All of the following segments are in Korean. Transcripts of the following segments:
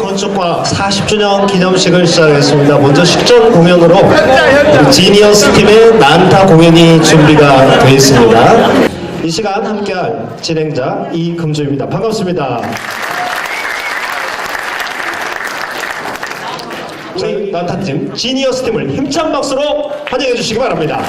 건축과 40주년 기념식을 시작하겠습니다. 먼저 식전 공연으로 우리 지니어스 팀의 난타 공연이 준비가 되어 있습니다. 이 시간 함께할 진행자 이금주입니다. 반갑습니다. 저희 난타팀 지니어스 팀을 힘찬 박수로 환영해 주시기 바랍니다.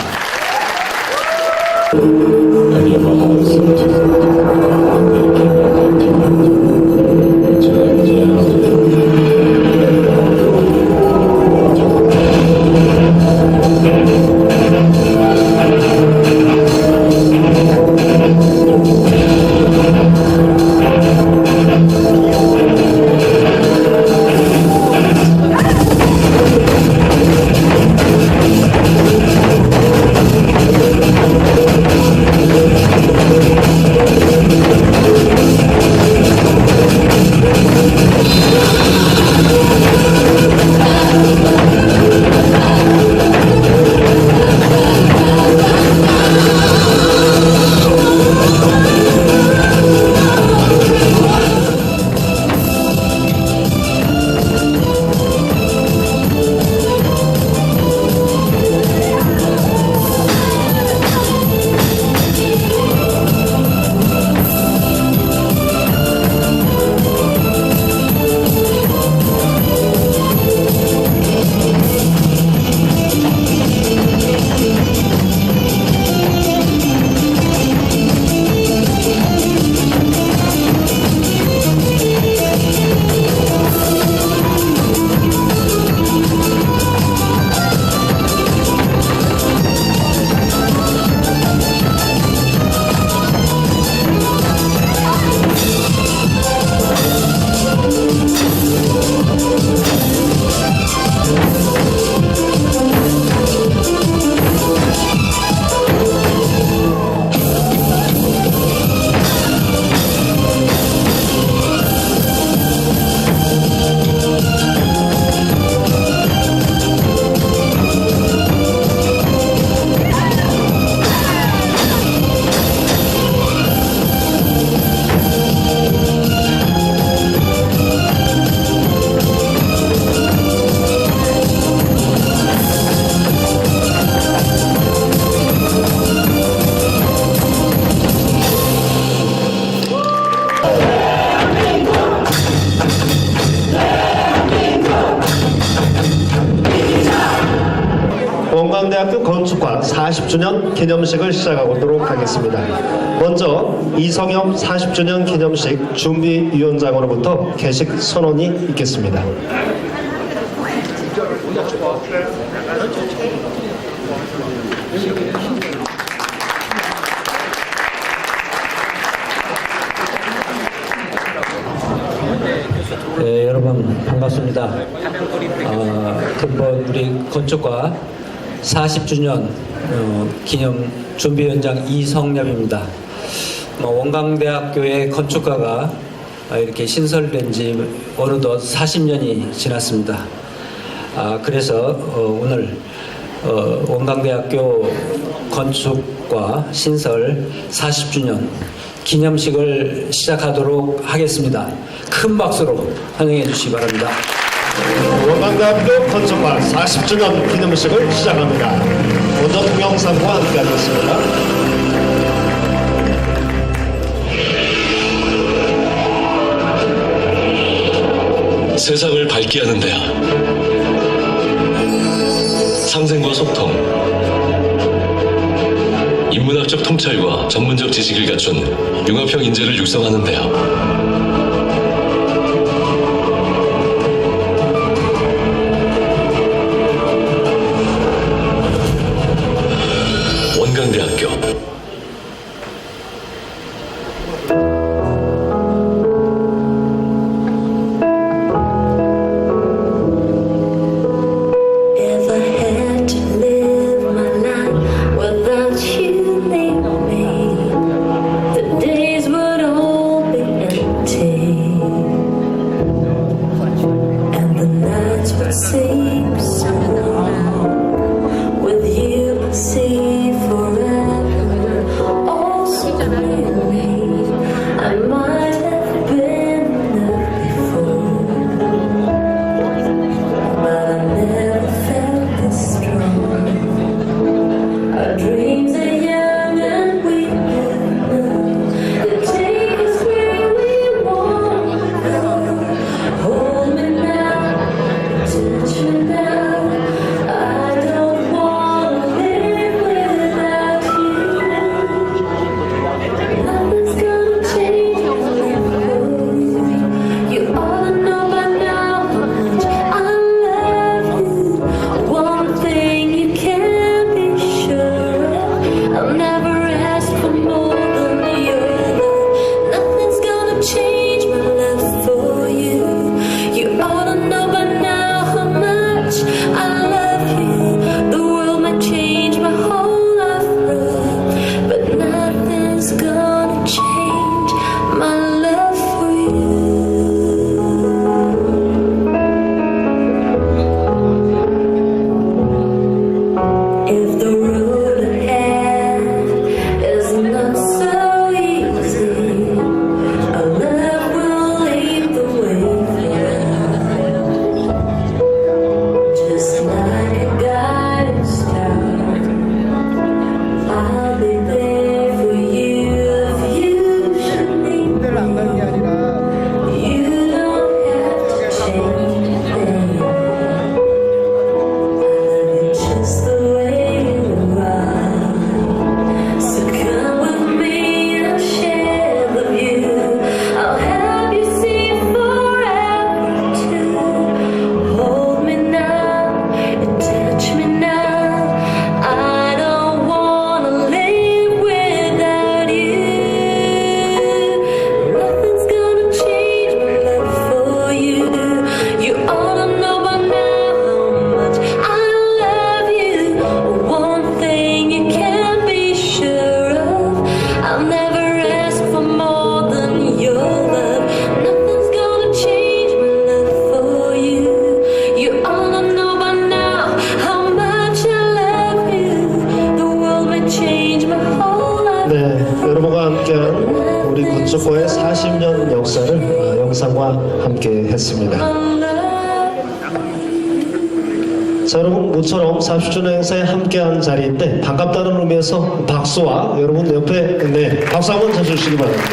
원광대학교 건축과 40주년 기념식을 시작하도록 하겠습니다. 먼저 이성엽 40주년 기념식 준비위원장으로부터 개식 선언이 있겠습니다. 네, 여러분 반갑습니다. 금번 우리 건축과 40주년 기념 준비위원장 이성엽입니다. 원광대학교의 건축가가 이렇게 신설된 지 어느덧 40년이 지났습니다. 그래서 오늘 원광대학교 건축과 신설 40주년 기념식을 시작하도록 하겠습니다. 큰 박수로 환영해 주시기 바랍니다. 원광대학교 건축과 40주년 기념식을 시작합니다. 먼저 동영상과 함께 하겠습니다. 세상을 밝게 하는 대학, 상생과 소통, 인문학적 통찰과 전문적 지식을 갖춘 융합형 인재를 육성하는 대학, 원광대학교. The days would all be empty. 영상과 함께 했습니다. 자, 여러분, 모처럼 40주년 행사에 함께한 자리인데 반갑다는 의미에서 박수와 여러분 옆에 박수 한번 쳐주시기 바랍니다.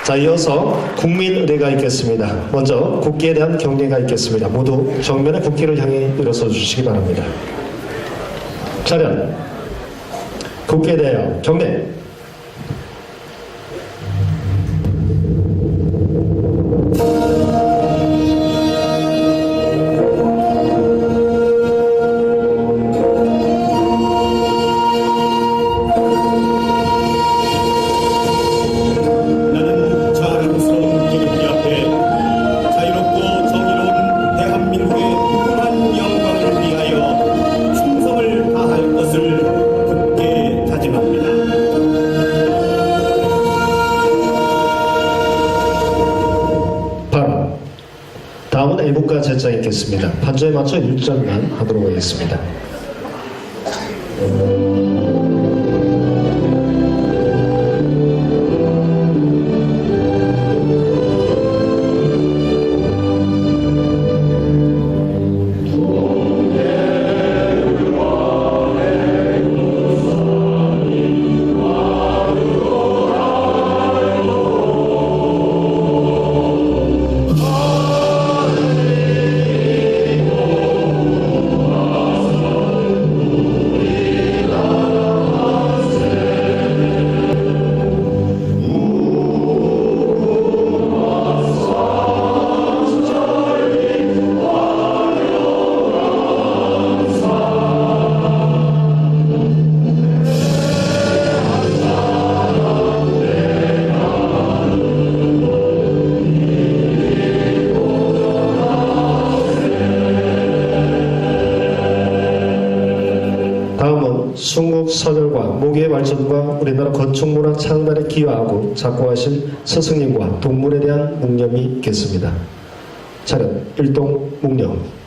자, 이어서 국민의례가 있겠습니다. 먼저 국기에 대한 경례가 있겠습니다. 모두 정면에 국기를 향해 일어서 주시기 바랍니다. 차렷. 국기에 대하여 경례. 다음은 애국가 제자 있겠습니다. 반주에 맞춰 1절만 하도록 하겠습니다. 다음은 순국 선열과 모기의 발전과 우리나라 건축문화 창달에 기여하고 작곡하신 스승님과 동물에 대한 묵념이 있겠습니다. 차렷. 일동 묵념.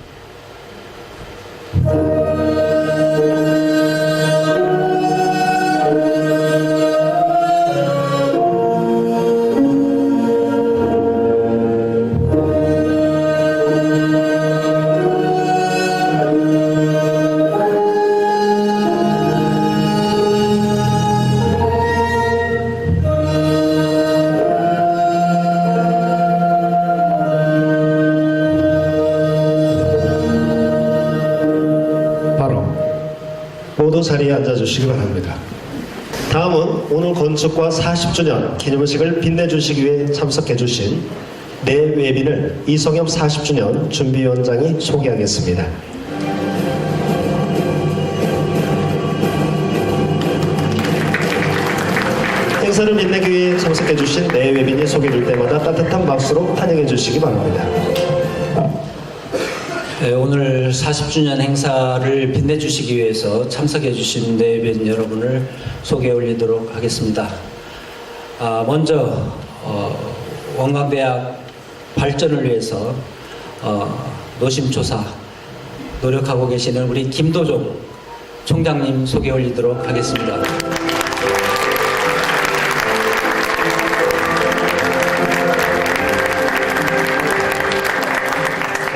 모두 자리에 앉아주시기 바랍니다. 다음은 오늘 건축과 40주년 기념식을 빛내주시기 위해 참석해주신 내외빈을 이성엽 40주년 준비위원장이 소개하겠습니다. 행사를 빛내기 위해 참석해주신 내외빈이 소개될 때마다 따뜻한 박수로 환영해주시기 바랍니다. 네, 오늘 40주년 행사를 빛내주시기 위해서 참석해주신 내외빈 여러분을 소개해 올리도록 하겠습니다. 먼저 원광대학 발전을 위해서 노심초사 노력하고 계시는 우리 김도종 총장님 소개해 올리도록 하겠습니다.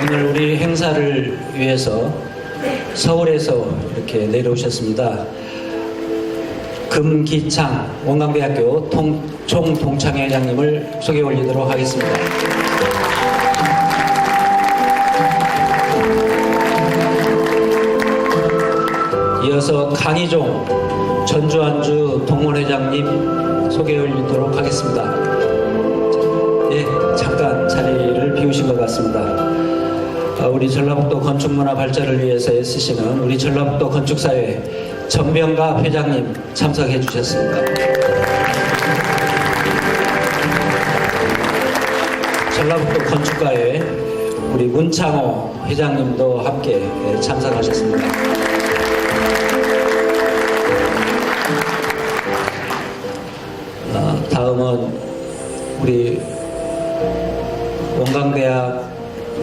오늘 우리 행사를 위해서 서울에서 이렇게 내려오셨습니다. 금기창 원광대학교 총동창회장님을 소개해 올리도록 하겠습니다. 이어서 강희종 전주안주 동문회장님 소개해 올리도록 하겠습니다. 네, 잠깐 자리를 비우신 것 같습니다. 우리 전라북도 건축문화 발전을 위해서 애쓰시는 우리 전라북도 건축사회 전병가 회장님 참석해 주셨습니다. 전라북도 건축가회 우리 문창호 회장님도 함께 참석하셨습니다. 다음은 우리 원광대학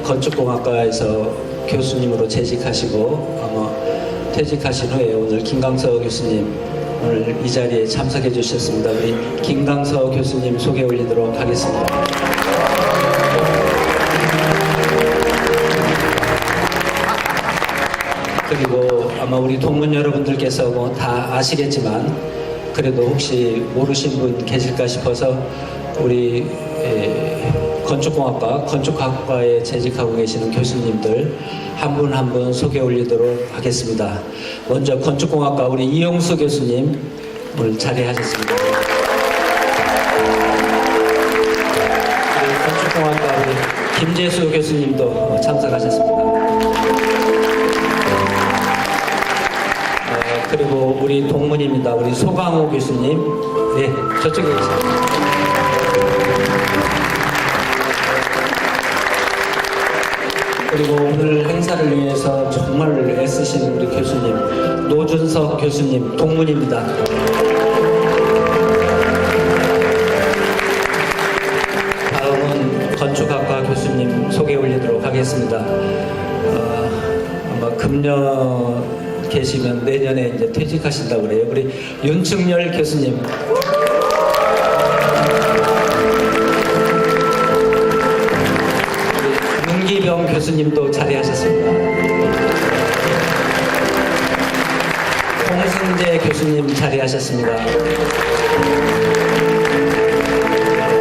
건축공학과에서 교수님으로 재직하시고 아마 퇴직하신 후에 오늘 김강서 교수님 오늘 이 자리에 참석해 주셨습니다. 우리 김강서 교수님 소개 올리도록 하겠습니다. 그리고 아마 우리 동문 여러분들께서 뭐 다 아시겠지만 그래도 혹시 모르신 분 계실까 싶어서 우리 건축공학과, 건축학과에 재직하고 계시는 교수님들 한 분 한 분 소개 올리도록 하겠습니다. 먼저 건축공학과 우리 이용수 교수님 오늘 자리하셨습니다. 그리고 건축공학과 우리 김재수 교수님도 참석하셨습니다. 그리고 우리 동문입니다. 우리 소강호 교수님. 네, 저쪽에 계십니다. 그리고 오늘 행사를 위해서 정말 애쓰시는 우리 교수님, 노준석 교수님, 동문입니다. 다음은 건축학과 교수님 소개 올리도록 하겠습니다. 아마 금년 계시면 내년에 이제 퇴직하신다고 그래요. 우리 윤충렬 교수님. 윤기병 교수님도 자리하셨습니다. 홍승재 교수님 자리하셨습니다.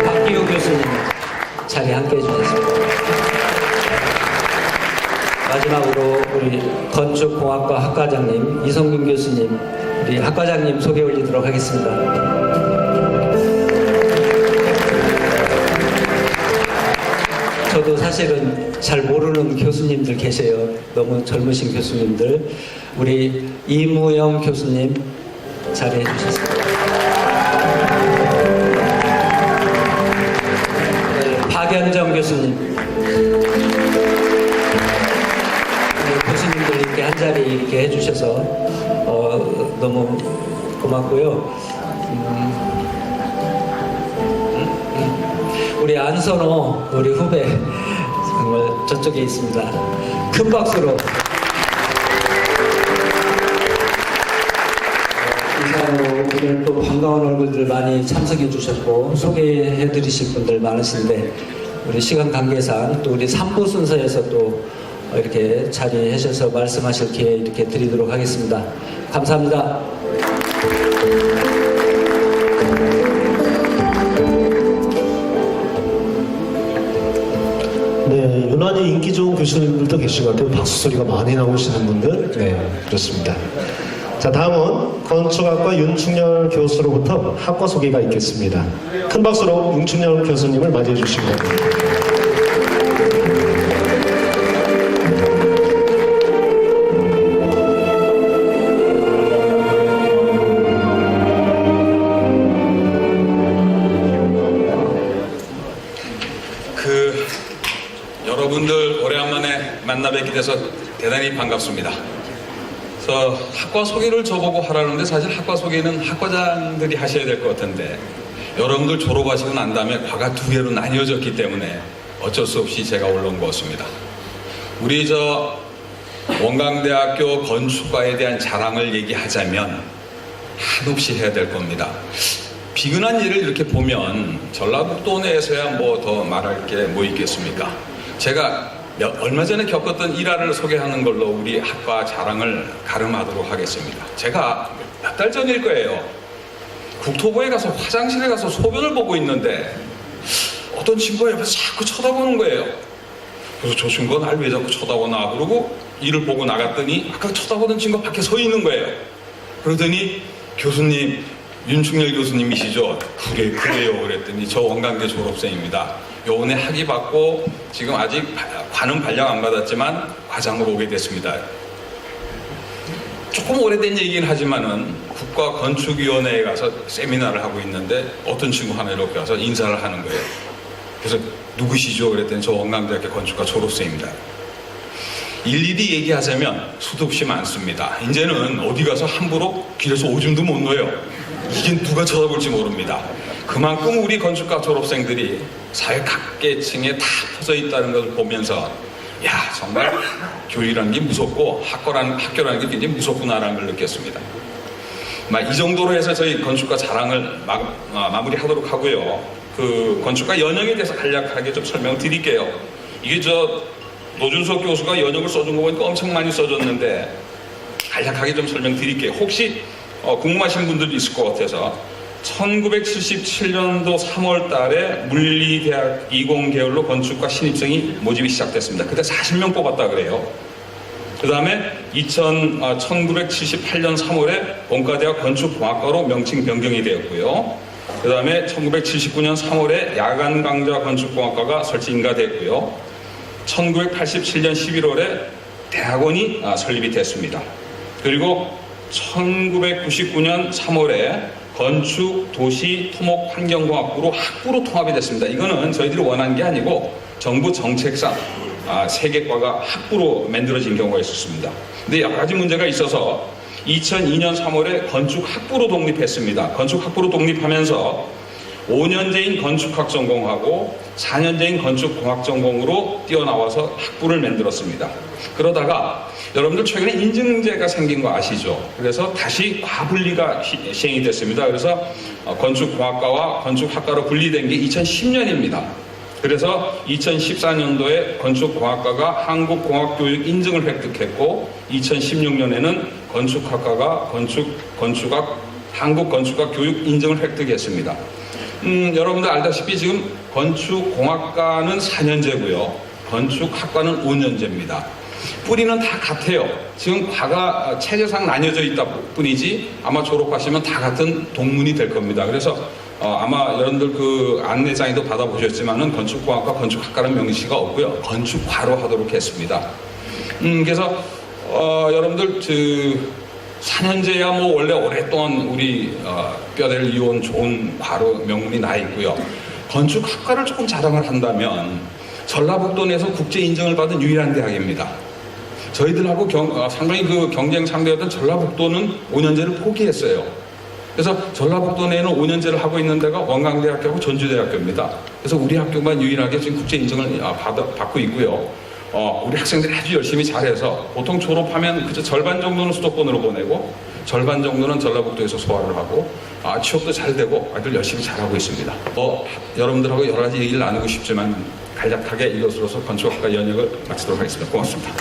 박기우 교수님 자리 함께 해주셨습니다. 마지막으로 우리 건축공학과 학과장님 이성균 교수님, 우리 학과장님 소개 올리도록 하겠습니다. 저도 사실은 잘 모르는 교수님들 계세요. 너무 젊으신 교수님들. 우리 이무영 교수님 자리해 주셨습니다. 네, 박연정 교수님. 교수님들 이렇게 한 자리 이렇게 해주셔서 너무 고맙고요. 우리 안선호 우리 후배 정말 저쪽에 있습니다. 큰 박수로 인사로 오늘 또 반가운 얼굴들 많이 참석해 주셨고 소개해 드리실 분들 많으신데 우리 시간 관계상 또 우리 3부 순서에서 또 이렇게 자리하셔서 말씀하실 기회 이렇게 드리도록 하겠습니다. 감사합니다. 네, 유난히 인기 좋은 교수님들도 계신 것 같아요. 박수 소리가 많이 나오시는 분들. 네, 그렇습니다. 자, 다음은 건축학과 윤충렬 교수로부터 학과 소개가 있겠습니다. 큰 박수로 윤충렬 교수님을 맞이해 주시기 바랍니다. 여러분들 오래간만에 만나 뵙게 돼서 대단히 반갑습니다. 그래서 학과 소개를 저보고 하라는데 사실 학과 소개는 학과장들이 하셔야 될 것 같은데 여러분들 졸업하시고 난 다음에 과가 두 개로 나뉘어졌기 때문에 어쩔 수 없이 제가 올라온 것 같습니다. 우리 원광대학교 건축과에 대한 자랑을 얘기하자면 한없이 해야 될 겁니다. 비근한 일을 이렇게 보면 전라북도 내에서야 뭐 더 말할 게 뭐 있겠습니까? 제가 얼마 전에 겪었던 일화를 소개하는 걸로 우리 학과 자랑을 가름하도록 하겠습니다. 제가 몇 달 전일 거예요. 국토부에 가서 화장실에 가서 소변을 보고 있는데 어떤 친구가 옆에서 자꾸 쳐다보는 거예요. 그래서 저 친구가 날 왜 자꾸 쳐다보나 그러고 일을 보고 나갔더니 아까 쳐다보던 친구가 밖에 서 있는 거예요. 그러더니 교수님, 윤충렬 교수님이시죠? 그래요. 그랬더니 저 원광대 졸업생입니다. 요번에 학위 받고 지금 아직 관은 발령 안 받았지만 과장으로 오게 됐습니다. 조금 오래된 얘기긴 하지만은 국가건축위원회에 가서 세미나를 하고 있는데 어떤 친구 하나 이렇게 와서 인사를 하는 거예요. 그래서 누구시죠? 그랬더니 저 원광대학교 건축과 졸업생입니다. 일일이 얘기하자면 수도 없이 많습니다. 이제는 어디 가서 함부로 길에서 오줌도 못 넣어요. 이게 누가 쳐다볼지 모릅니다. 그만큼 우리 건축과 졸업생들이 사회 각계층에 다 퍼져 있다는 것을 보면서 야, 정말 교육이라는 게 무섭고 학교라는 게 굉장히 무섭구나라는 걸 느꼈습니다. 이 정도로 해서 저희 건축가 자랑을 마무리하도록 하고요. 그 건축가 연영에 대해서 간략하게 좀 설명을 드릴게요. 이게 노준석 교수가 연영을 써준 거 보니까 엄청 많이 써줬는데 간략하게 좀 설명드릴게요. 혹시 궁금하신 분들도 있을 것 같아서 1977년도 3월 달에 물리대학 20계열로 건축과 신입생이 모집이 시작됐습니다. 그때 40명 뽑았다 그래요. 그 다음에 1978년 3월에 본과대학 건축공학과로 명칭 변경이 되었고요. 그 다음에 1979년 3월에 야간 강좌 건축공학과가 설치가 됐고요. 1987년 11월에 대학원이 설립이 됐습니다. 그리고 1999년 3월에 건축, 도시, 토목, 환경공학부로 학부로 통합이 됐습니다. 이거는 저희들이 원한 게 아니고 정부 정책상 세계과가 학부로 만들어진 경우가 있었습니다. 근데 여러 가지 문제가 있어서 2002년 3월에 건축학부로 독립했습니다. 건축학부로 독립하면서 5년제인 건축학 전공하고 4년제인 건축공학 전공으로 뛰어나와서 학부를 만들었습니다. 그러다가 여러분들 최근에 인증제가 생긴 거 아시죠? 그래서 다시 과분리가 시행이 됐습니다. 그래서 건축공학과와 건축학과로 분리된 게 2010년입니다. 그래서 2014년도에 건축공학과가 한국공학교육 인증을 획득했고 2016년에는 건축학과가 한국건축학 교육 인증을 획득했습니다. 여러분들 알다시피 지금 건축공학과는 4년제고요. 건축학과는 5년제입니다. 뿌리는 다 같아요. 지금 과가 체제상 나뉘어져 있다 뿐이지 아마 졸업하시면 다 같은 동문이 될 겁니다. 그래서 아마 여러분들 그 안내장에도 받아보셨지만은 건축공학과 건축학과는 명시가 없고요. 건축과로 하도록 했습니다. 그래서 여러분들 4년제야 뭐 원래 오랫동안 우리 뼈대를 이어온 좋은 과로 명문이 나 있고요. 건축학과를 조금 자랑을 한다면 전라북도 내에서 국제 인정을 받은 유일한 대학입니다. 저희들하고 상당히 그 경쟁 상대였던 전라북도는 5년제를 포기했어요. 그래서 전라북도 내에는 5년제를 하고 있는 데가 원광대학교하고 전주대학교입니다. 그래서 우리 학교만 유일하게 지금 국제 인정을 받고 있고요. 우리 학생들이 아주 열심히 잘해서 보통 졸업하면 그저 절반 정도는 수도권으로 보내고 절반 정도는 전라북도에서 소화를 하고 취업도 잘 되고 아이들 열심히 잘하고 있습니다. 여러분들하고 여러 가지 얘기를 나누고 싶지만 간략하게 이것으로서 건축학과 연역을 마치도록 하겠습니다. 고맙습니다.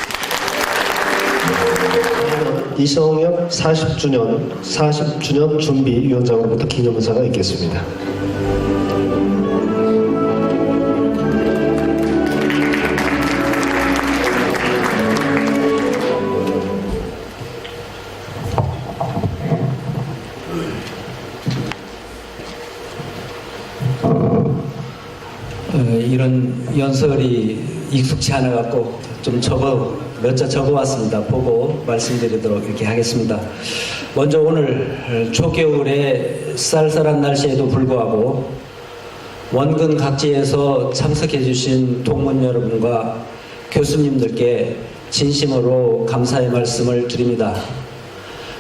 이성엽 40주년 준비위원장으로부터 기념사가 있겠습니다. 이런 연설이 익숙치 않아 갖고 좀 몇 자 적어왔습니다. 보고 말씀드리도록 이렇게 하겠습니다. 먼저 오늘 초겨울에 쌀쌀한 날씨에도 불구하고 원근 각지에서 참석해 주신 동문 여러분과 교수님들께 진심으로 감사의 말씀을 드립니다.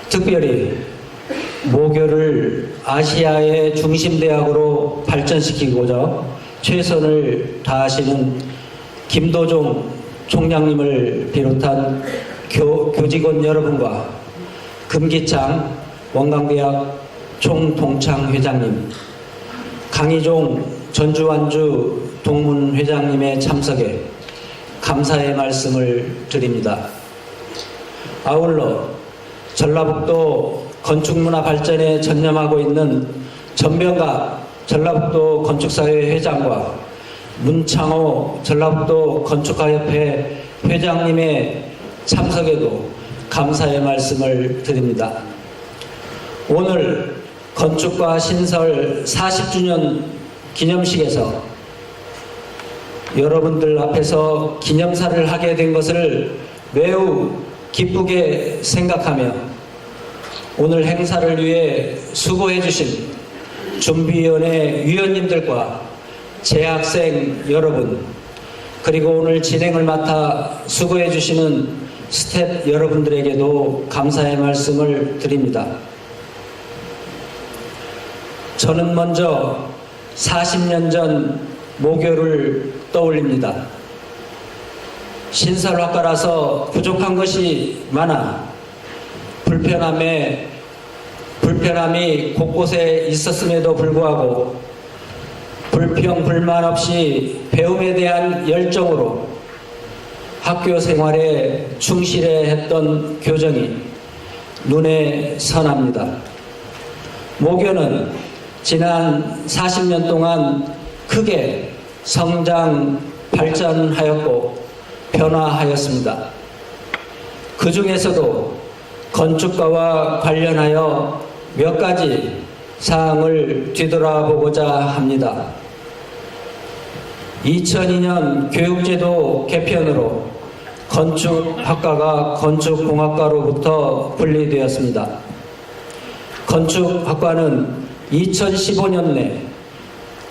특별히 모교를 아시아의 중심대학으로 발전시키고자 최선을 다하시는 김도종 총장님을 비롯한 교직원 여러분과 금기창 원광대학 총동창 회장님, 강희종 전주완주 동문 회장님의 참석에 감사의 말씀을 드립니다. 아울러 전라북도 건축문화 발전에 전념하고 있는 전병갑 전라북도 건축사회 회장과 문창호 전라북도 건축가협회 회장님의 참석에도 감사의 말씀을 드립니다. 오늘 건축과 신설 40주년 기념식에서 여러분들 앞에서 기념사를 하게 된 것을 매우 기쁘게 생각하며 오늘 행사를 위해 수고해 주신 준비위원회 위원님들과 재학생 여러분, 그리고 오늘 진행을 맡아 수고해 주시는 스태프 여러분들에게도 감사의 말씀을 드립니다. 저는 먼저 40년 전 모교를 떠올립니다. 신설학과라서 부족한 것이 많아 불편함에 불편함이 곳곳에 있었음에도 불구하고 불평 불만 없이 배움에 대한 열정으로 학교 생활에 충실해 했던 교정이 눈에 선합니다. 모교는 지난 40년 동안 크게 성장, 발전하였고 변화하였습니다. 그 중에서도 건축과와 관련하여 몇 가지 사항을 뒤돌아보고자 합니다. 2002년 교육제도 개편으로 건축학과가 건축공학과로부터 분리되었습니다. 건축학과는 2015년 내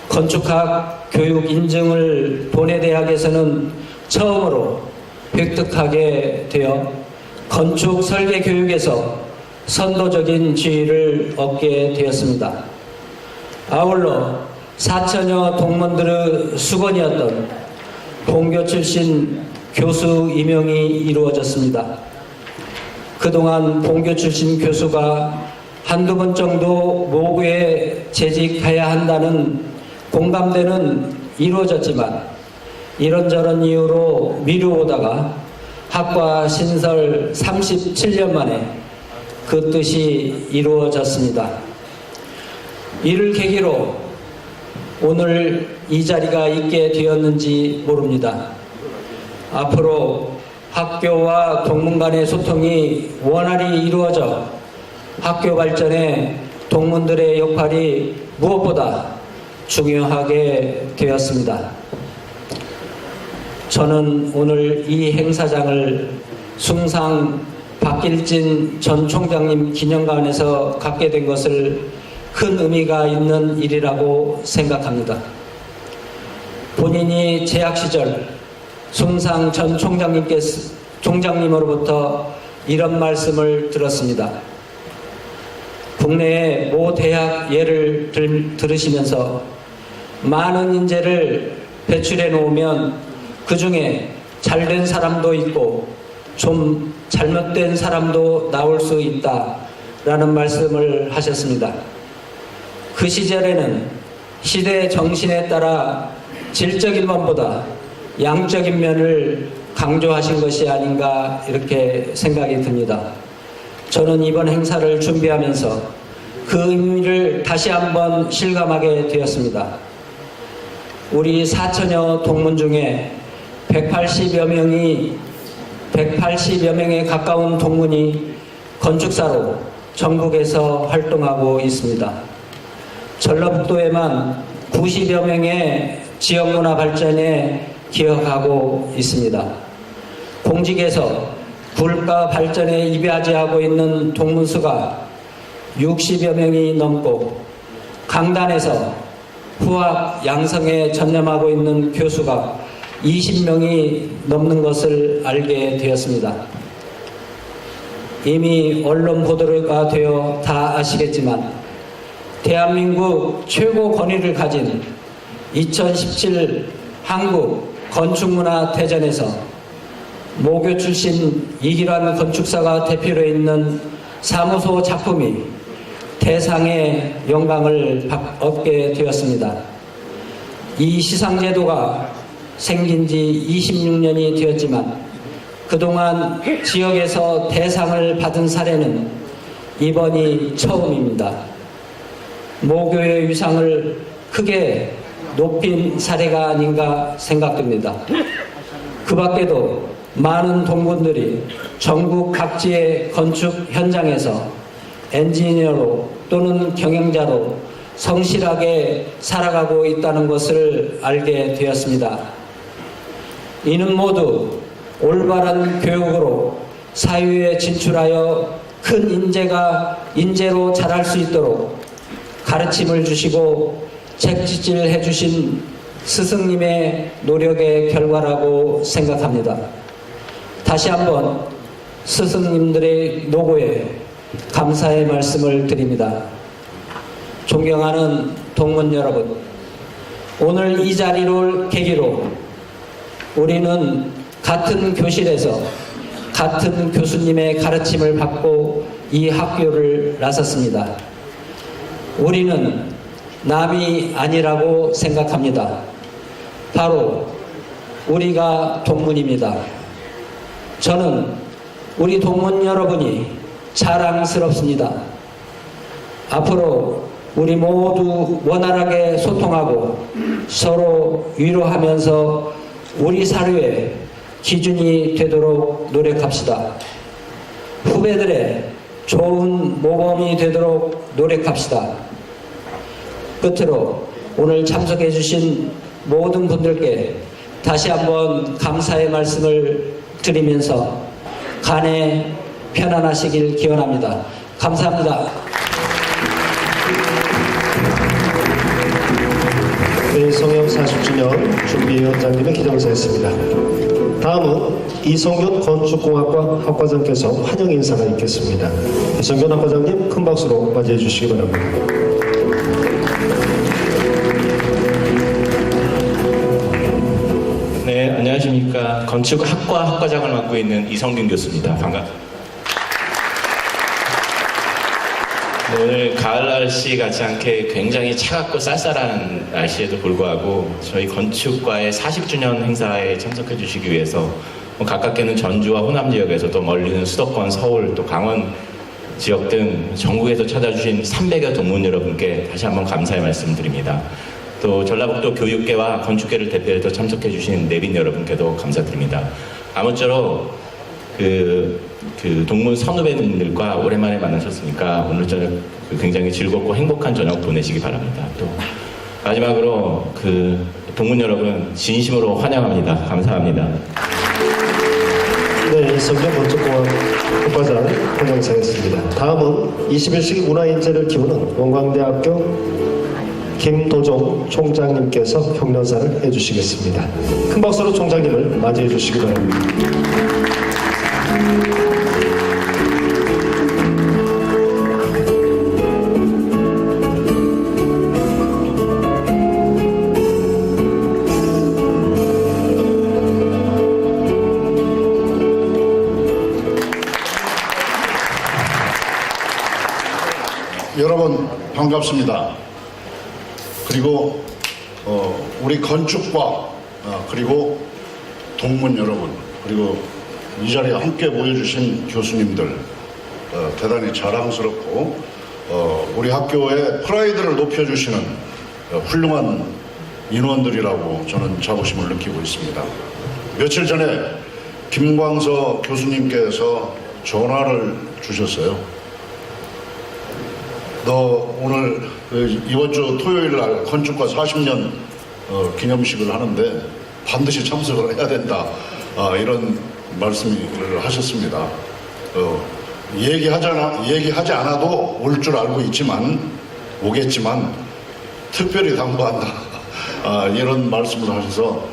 건축학 교육 인증을 도내 대학에서는 처음으로 획득하게 되어 건축 설계 교육에서 선도적인 지위를 얻게 되었습니다. 아울러 4천여 동문들의 수건이었던 본교 출신 교수 임용이 이루어졌습니다. 그동안 본교 출신 교수가 한두 번 정도 모교에 재직해야 한다는 공감대는 이루어졌지만 이런저런 이유로 미루어오다가 학과 신설 37년 만에 그 뜻이 이루어졌습니다. 이를 계기로 오늘 이 자리가 있게 되었는지 모릅니다. 앞으로 학교와 동문 간의 소통이 원활히 이루어져 학교 발전에 동문들의 역할이 무엇보다 중요하게 되었습니다. 저는 오늘 이 행사장을 숭상 박길진 전 총장님 기념관에서 갖게 된 것을 큰 의미가 있는 일이라고 생각합니다. 본인이 재학 시절 숭상 전 총장님으로부터 이런 말씀을 들었습니다. 국내의 모 대학 예를 들으시면서 많은 인재를 배출해 놓으면 그 중에 잘된 사람도 있고 좀 잘못된 사람도 나올 수 있다라는 말씀을 하셨습니다. 그 시절에는 시대 정신에 따라 질적인 면보다 양적인 면을 강조하신 것이 아닌가 이렇게 생각이 듭니다. 저는 이번 행사를 준비하면서 그 의미를 다시 한번 실감하게 되었습니다. 우리 4천여 동문 중에 180여 명에 가까운 동문이 건축사로 전국에서 활동하고 있습니다. 전라북도에만 90여 명의 지역문화 발전에 기여하고 있습니다. 공직에서 국가 발전에 이바지하고 있는 동문수가 60여 명이 넘고 강단에서 후학 양성에 전념하고 있는 교수가 20명이 넘는 것을 알게 되었습니다. 이미 언론 보도가 되어 다 아시겠지만 대한민국 최고 권위를 가진 2017 한국 건축문화 대전에서 모교 출신 이기란 건축사가 대표로 있는 사무소 작품이 대상의 영광을 얻게 되었습니다. 이 시상제도가 생긴 지 26년이 되었지만 그동안 지역에서 대상을 받은 사례는 이번이 처음입니다. 모교의 위상을 크게 높인 사례가 아닌가 생각됩니다. 그 밖에도 많은 동문들이 전국 각지의 건축 현장에서 엔지니어로 또는 경영자로 성실하게 살아가고 있다는 것을 알게 되었습니다. 이는 모두 올바른 교육으로 사회에 진출하여 큰 인재로 자랄 수 있도록 가르침을 주시고 책짓질해 주신 스승님의 노력의 결과라고 생각합니다. 다시 한번 스승님들의 노고에 감사의 말씀을 드립니다. 존경하는 동문 여러분, 오늘 이 자리를 계기로 우리는 같은 교실에서 같은 교수님의 가르침을 받고 이 학교를 나섰습니다. 우리는 남이 아니라고 생각합니다. 바로 우리가 동문입니다. 저는 우리 동문 여러분이 자랑스럽습니다. 앞으로 우리 모두 원활하게 소통하고 서로 위로하면서 우리 사료의 기준이 되도록 노력합시다. 후배들의 좋은 모범이 되도록 노력합시다. 끝으로 오늘 참석해 주신 모든 분들께 다시 한번 감사의 말씀을 드리면서 간에 편안하시길 기원합니다. 감사합니다. 네, 성형 40주년 준비위원장님의 기념사였습니다. 다음은 이성균 건축공학과 학과장께서 환영 인사가 있겠습니다. 이성균 학과장님 큰 박수로 맞이해 주시기 바랍니다. 네, 안녕하십니까. 건축학과 학과장을 맡고 있는 이성균 교수입니다. 반갑습니다. 네, 오늘 가을 날씨 같지 않게 굉장히 차갑고 쌀쌀한 날씨에도 불구하고 저희 건축과의 40주년 행사에 참석해 주시기 위해서 가깝게는 전주와 호남 지역에서 또 멀리는 수도권, 서울, 또 강원 지역 등 전국에서 찾아주신 300여 동문 여러분께 다시 한번 감사의 말씀드립니다. 또 전라북도 교육계와 건축계를 대표해서 참석해 주신 내빈 여러분께도 감사드립니다. 아무쪼록 그 동문 선후배님들과 오랜만에 만나셨으니까 오늘 저녁 굉장히 즐겁고 행복한 저녁 보내시기 바랍니다. 또 마지막으로 동문 여러분 진심으로 환영합니다. 감사합니다. 네, 이성균 건축공학 학과장 환영사였습니다. 다음은 21세기 문화인재를 키우는 원광대학교 김도종 총장님께서 격려사를 해주시겠습니다. 큰 박수로 총장님을 맞이해 주시기 바랍니다. 여러분 반갑습니다. 그리고 우리 건축과 그리고 동문 여러분 그리고 이 자리에 함께 모여주신 교수님들 대단히 자랑스럽고 우리 학교의 프라이드를 높여주시는 훌륭한 인원들이라고 저는 자부심을 느끼고 있습니다. 며칠 전에 김광석 교수님께서 전화를 주셨어요. 너 오늘 이번 주 토요일 날 건축과 40년 기념식을 하는데 반드시 참석을 해야 된다. 이런 말씀을 하셨습니다. 얘기하지 않아도 올 줄 알고 오겠지만 특별히 당부한다. 이런 말씀을 하셔서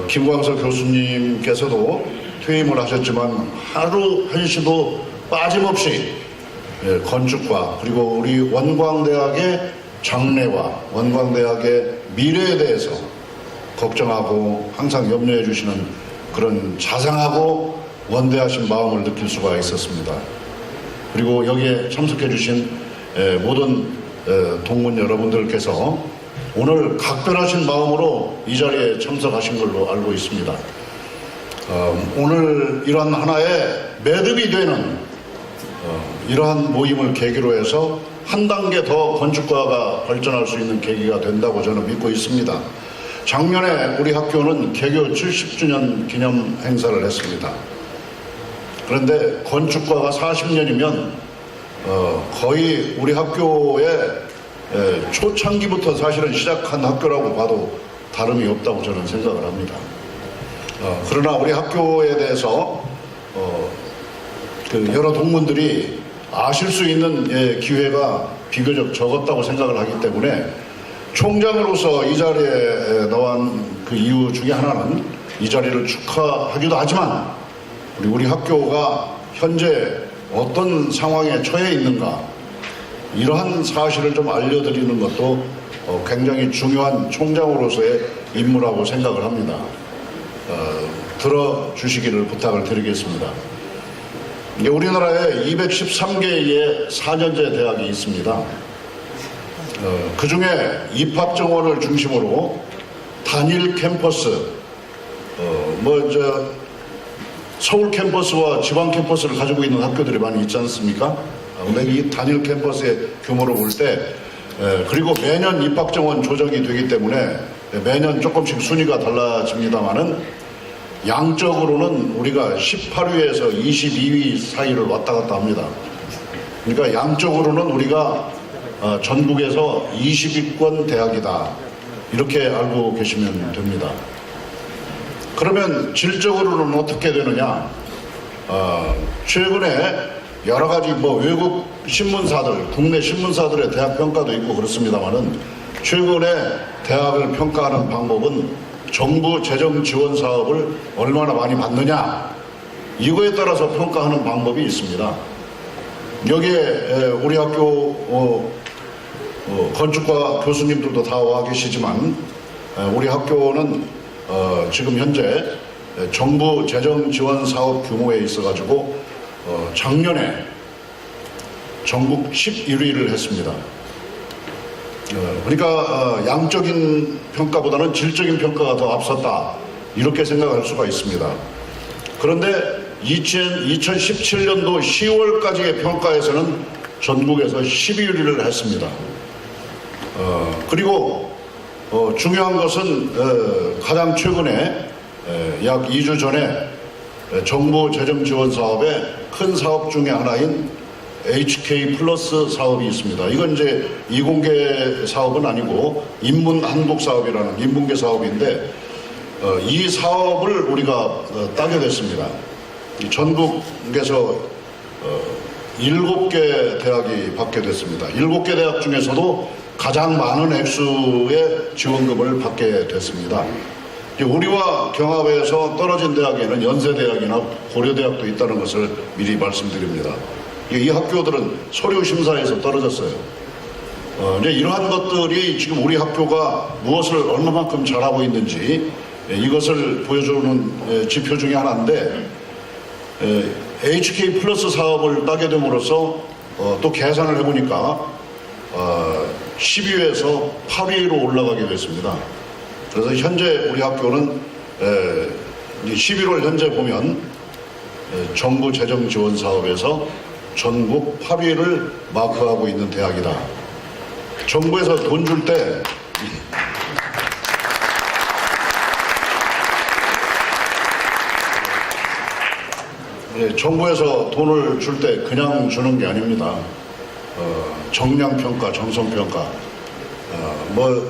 김광석 교수님께서도 퇴임을 하셨지만 하루 한시도 빠짐없이 건축과 그리고 우리 원광대학의 장래와 원광대학의 미래에 대해서 걱정하고 항상 염려해 주시는 그런 자상하고 원대하신 마음을 느낄 수가 있었습니다. 그리고 여기에 참석해 주신 모든 동문 여러분들께서 오늘 각별하신 마음으로 이 자리에 참석하신 걸로 알고 있습니다. 오늘 이런 하나의 매듭이 되는 이러한 모임을 계기로 해서 한 단계 더 건축과가 발전할 수 있는 계기가 된다고 저는 믿고 있습니다. 작년에 우리 학교는 개교 70주년 기념 행사를 했습니다. 그런데 건축과가 40년이면 거의 우리 학교의 초창기부터 사실은 시작한 학교라고 봐도 다름이 없다고 저는 생각을 합니다. 그러나 우리 학교에 대해서 여러 동문들이 아실 수 있는 기회가 비교적 적었다고 생각을 하기 때문에 총장으로서 이 자리에 나온 그 이유 중에 하나는 이 자리를 축하하기도 하지만 우리 학교가 현재 어떤 상황에 처해 있는가 이러한 사실을 좀 알려드리는 것도 굉장히 중요한 총장으로서의 임무라고 생각을 합니다. 들어주시기를 부탁을 드리겠습니다. 이제 우리나라에 213개의 4년제 대학이 있습니다. 그 중에 입학 정원을 중심으로 단일 캠퍼스, 서울 캠퍼스와 지방 캠퍼스를 가지고 있는 학교들이 많이 있지 않습니까? 근데 이 단일 캠퍼스의 규모를 볼 때, 그리고 매년 입학 정원 조정이 되기 때문에 매년 조금씩 순위가 달라집니다만은 양적으로는 우리가 18위에서 22위 사이를 왔다 갔다 합니다. 그러니까 양적으로는 우리가 전국에서 20위권 대학이다. 이렇게 알고 계시면 됩니다. 그러면 질적으로는 어떻게 되느냐? 최근에 여러 가지 외국 신문사들, 국내 신문사들의 대학 평가도 있고 그렇습니다만은 최근에 대학을 평가하는 방법은 정부 재정 지원 사업을 얼마나 많이 받느냐, 이거에 따라서 평가하는 방법이 있습니다. 여기에 우리 학교 건축과 교수님들도 다 와 계시지만 우리 학교는 지금 현재 정부 재정 지원 사업 규모에 있어가지고 작년에 전국 11위를 했습니다. 그러니까 양적인 평가보다는 질적인 평가가 더 앞섰다, 이렇게 생각할 수가 있습니다. 그런데 2017년도 10월까지의 평가에서는 전국에서 12위를 했습니다. 그리고 중요한 것은 가장 최근에 약 2주 전에 정부 재정 지원 사업의 큰 사업 중에 하나인 HK 플러스 사업이 있습니다. 이건 이제 이공계 사업은 아니고 인문 한복 사업이라는 인문계 사업인데 이 사업을 우리가 따게 됐습니다. 전국에서 7개 대학이 받게 됐습니다. 7개 대학 중에서도 가장 많은 액수의 지원금을 받게 됐습니다. 우리와 경합해서 떨어진 대학에는 연세대학이나 고려대학도 있다는 것을 미리 말씀드립니다. 이 학교들은 서류 심사에서 떨어졌어요. 이제 이러한 것들이 지금 우리 학교가 무엇을 얼마만큼 잘하고 있는지 이것을 보여주는 지표 중에 하나인데, HK 플러스 사업을 따게 됨으로써 또 계산을 해보니까 10위에서 8위로 올라가게 됐습니다. 그래서 현재 우리 학교는 11월 현재 보면 정부 재정 지원 사업에서 전국 8위를 마크하고 있는 대학이다. 정부에서 돈 줄 때 정부에서 돈을 줄 때 그냥 주는 게 아닙니다. 정량평가, 정성평가,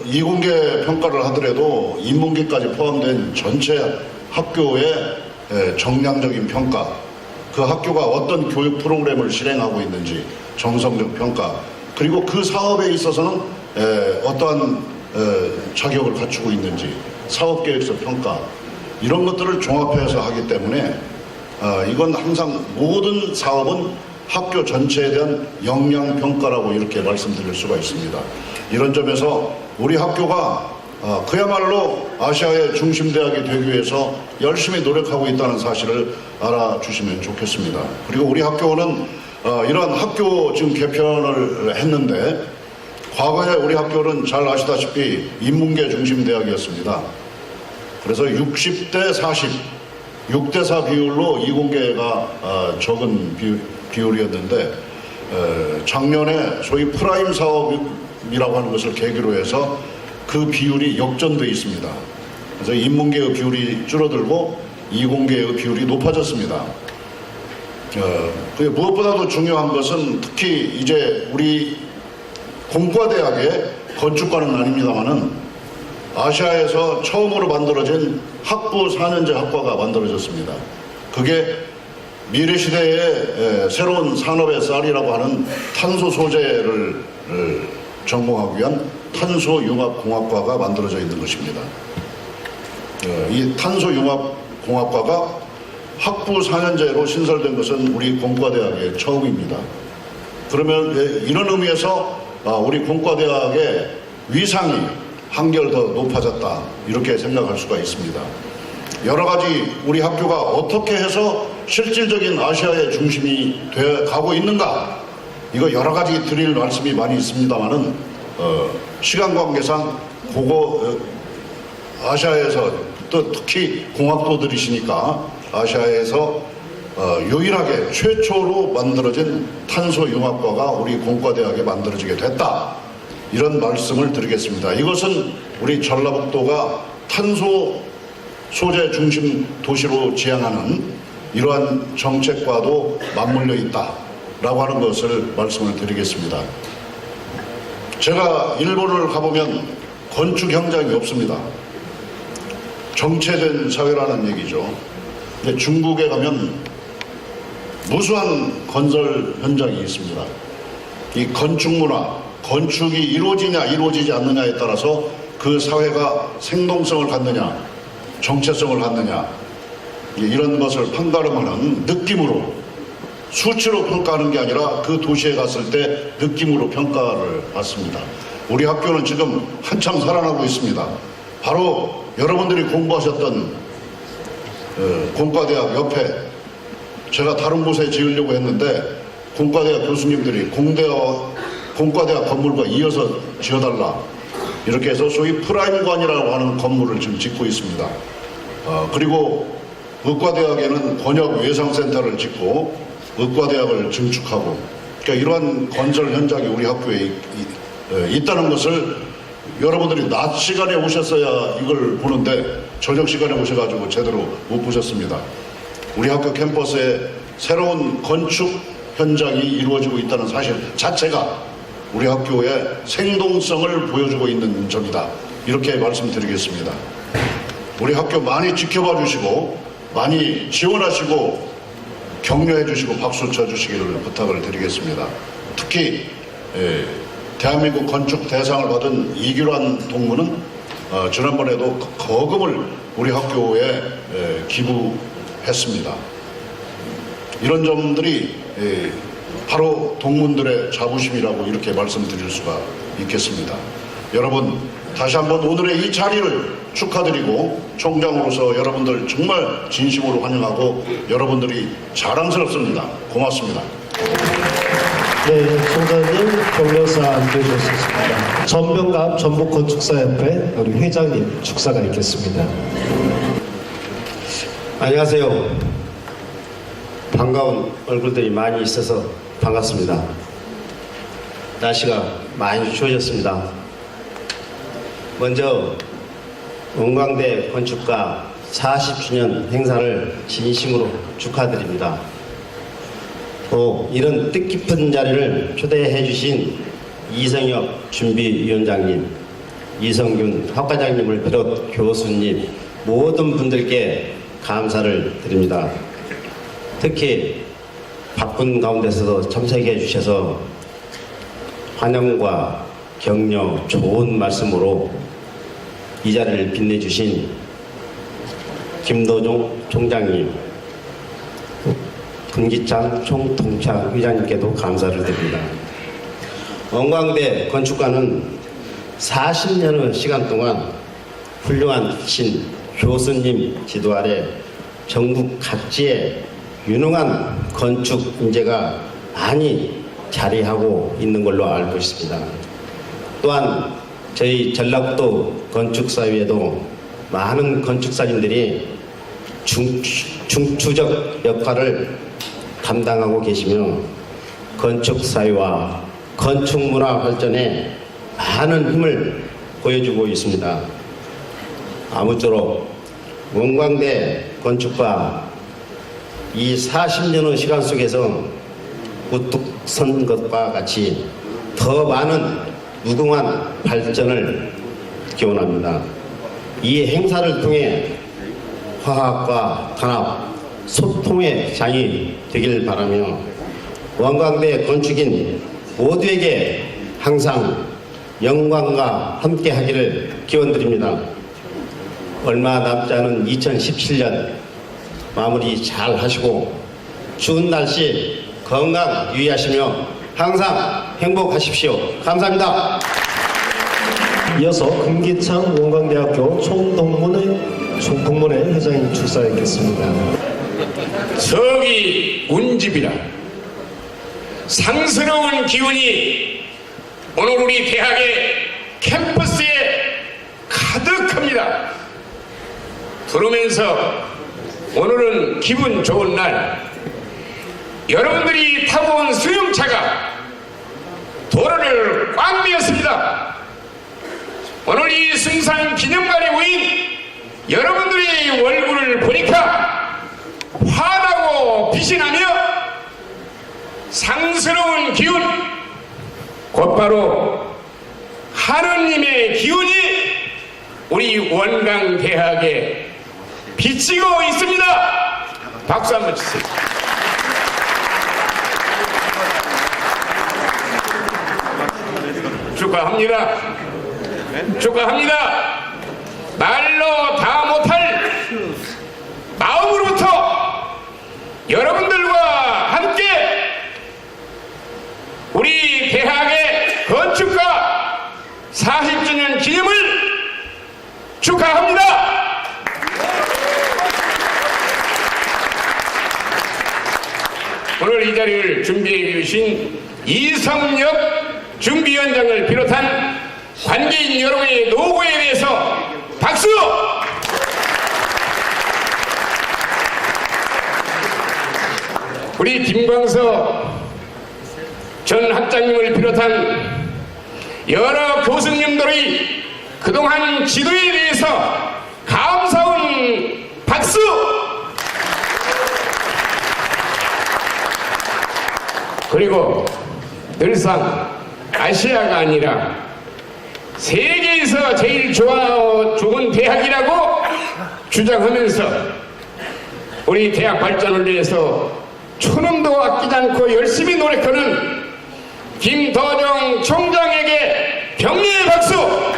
이공계 평가를 하더라도 인문계까지 포함된 전체 학교의 정량적인 평가, 그 학교가 어떤 교육 프로그램을 실행하고 있는지 정성적 평가, 그리고 그 사업에 있어서는 어떠한 자격을 갖추고 있는지 사업계획서 평가, 이런 것들을 종합해서 하기 때문에 이건 항상 모든 사업은 학교 전체에 대한 역량평가라고 이렇게 말씀드릴 수가 있습니다. 이런 점에서 우리 학교가 그야말로 아시아의 중심대학이 되기 위해서 열심히 노력하고 있다는 사실을 알아주시면 좋겠습니다. 그리고 우리 학교는 이러한 학교 지금 개편을 했는데, 과거에 우리 학교는 잘 아시다시피 인문계 중심대학이었습니다. 그래서 60대 40, 6대4 비율로 이공계가 적은 비율이었는데, 작년에 소위 프라임 사업이라고 하는 것을 계기로 해서 그 비율이 역전되어 있습니다. 그래서 인문계의 비율이 줄어들고 이공계의 비율이 높아졌습니다. 무엇보다도 중요한 것은 특히 이제 우리 공과대학의 건축과는 아닙니다만은 아시아에서 처음으로 만들어진 학부 4년제 학과가 만들어졌습니다. 그게 미래시대의 새로운 산업의 쌀이라고 하는 탄소 소재를 전공하기 위한 탄소융합공학과가 만들어져 있는 것입니다. 이 탄소융합공학과가 학부 4년제로 신설된 것은 우리 공과대학의 처음입니다. 그러면 이런 의미에서 우리 공과대학의 위상이 한결 더 높아졌다, 이렇게 생각할 수가 있습니다. 여러 가지 우리 학교가 어떻게 해서 실질적인 아시아의 중심이 돼 가고 있는가? 이거 여러 가지 드릴 말씀이 많이 있습니다만은 시간 관계상 그거 아시아에서 또 특히 공학도들이시니까 아시아에서 유일하게 최초로 만들어진 탄소융합과가 우리 공과대학에 만들어지게 됐다. 이런 말씀을 드리겠습니다. 이것은 우리 전라북도가 탄소 소재 중심 도시로 지향하는 이러한 정책과도 맞물려 있다라고 하는 것을 말씀을 드리겠습니다. 제가 일본을 가보면 건축 현장이 없습니다. 정체된 사회라는 얘기죠. 근데 중국에 가면 무수한 건설 현장이 있습니다. 이 건축 문화, 건축이 이루어지냐 이루어지지 않느냐에 따라서 그 사회가 생동성을 갖느냐 정체성을 갖느냐 이런 것을 판가름하는 느낌으로 수치로 평가하는 게 아니라 그 도시에 갔을 때 느낌으로 평가를 받습니다. 우리 학교는 지금 한참 살아나고 있습니다. 바로 여러분들이 공부하셨던 공과대학 옆에 제가 다른 곳에 지으려고 했는데 공과대학 교수님들이 공과대학 건물과 이어서 지어달라 이렇게 해서 소위 프라임관이라고 하는 건물을 지금 짓고 있습니다. 그리고 의과대학에는 권역 외상센터를 짓고 의과대학을 증축하고 그러니까 이러한 건설 현장이 우리 학교에 있다는 것을 여러분들이 낮 시간에 오셨어야 이걸 보는데 저녁 시간에 오셔가지고 제대로 못 보셨습니다. 우리 학교 캠퍼스에 새로운 건축 현장이 이루어지고 있다는 사실 자체가 우리 학교의 생동성을 보여주고 있는 점이다. 이렇게 말씀드리겠습니다. 우리 학교 많이 지켜봐 주시고 많이 지원하시고 격려해 주시고 박수 쳐 주시기를 부탁을 드리겠습니다. 특히 대한민국 건축 대상을 받은 이규란 동무는 지난번에도 거금을 우리 학교에 기부했습니다. 이런 점들이 바로 동문들의 자부심이라고 이렇게 말씀드릴 수가 있겠습니다. 여러분 다시 한번 오늘의 이 자리를 축하드리고 총장으로서 여러분들 정말 진심으로 환영하고 여러분들이 자랑스럽습니다. 고맙습니다. 네, 총장님 격려사 안겨주셨습니다. 전병갑 전북건축사협회 우리 회장님 축사가 있겠습니다. 안녕하세요. 반가운 얼굴들이 많이 있어서 반갑습니다. 날씨가 많이 추워졌습니다. 먼저 원광대 건축가 40주년 행사를 진심으로 축하드립니다. 또 이런 뜻깊은 자리를 초대해 주신 이성엽 준비위원장님, 이성균 학과장님을 비롯 교수님 모든 분들께 감사를 드립니다. 특히 바쁜 가운데서도 참석해 주셔서 환영과 격려 좋은 말씀으로 이 자리를 빛내주신 김도종 총장님, 금기창 총통차 의장님께도 감사를 드립니다. 원광대 건축가는 40년의 시간 동안 훌륭하신 교수님 지도 아래 전국 각지에 유능한 건축 인재가 많이 자리하고 있는 걸로 알고 있습니다. 또한 저희 전라북도 건축사회에도 많은 건축사진들이 중추적 역할을 담당하고 계시며 건축사회와 건축문화 발전에 많은 힘을 보여주고 있습니다. 아무쪼록 원광대 건축과 이 40년의 시간 속에서 우뚝 선 것과 같이 더 많은 무궁한 발전을 기원합니다. 이 행사를 통해 화합과 단합, 소통의 장이 되길 바라며 원광대 건축인 모두에게 항상 영광과 함께 하기를 기원드립니다. 얼마 남지 않은 2017년 마무리 잘 하시고 추운 날씨 건강 유의하시며 항상 행복하십시오. 감사합니다. 이어서 금기창 원광대학교 총동문회 회장님 축사에 있겠습니다. 서기 운집이라 상스러운 기운이 오늘 우리 대학의 캠퍼스에 가득합니다. 들으면서 오늘은 기분 좋은 날, 여러분들이 타고 온 수용차가 도로를 꽉 메웠습니다. 오늘 이 승상 기념관에 모인 여러분들의 얼굴을 보니까 환하고 빛이 나며 상스러운 기운, 곧바로 하느님의 기운이 우리 원광대학에 비치고 있습니다. 박수 한번 주세요. 축하합니다. 축하합니다. 말로 다 못할 마음으로부터 여러분들과 함께 우리 대학의 건축가 40주년 기념을 축하합니다. 오늘 이 자리를 준비해 주신 이성엽 준비위원장을 비롯한 관계인 여러분의 노고에 대해서 박수! 우리 김광석 전 학장님을 비롯한 여러 교수님들의 그동안 지도에 대해서 감사한 박수! 그리고 늘상 아시아가 아니라 세계에서 제일 좋은 대학이라고 주장하면서 우리 대학 발전을 위해서 초능도 아끼지 않고 열심히 노력하는 김도정 총장에게 격려의 박수!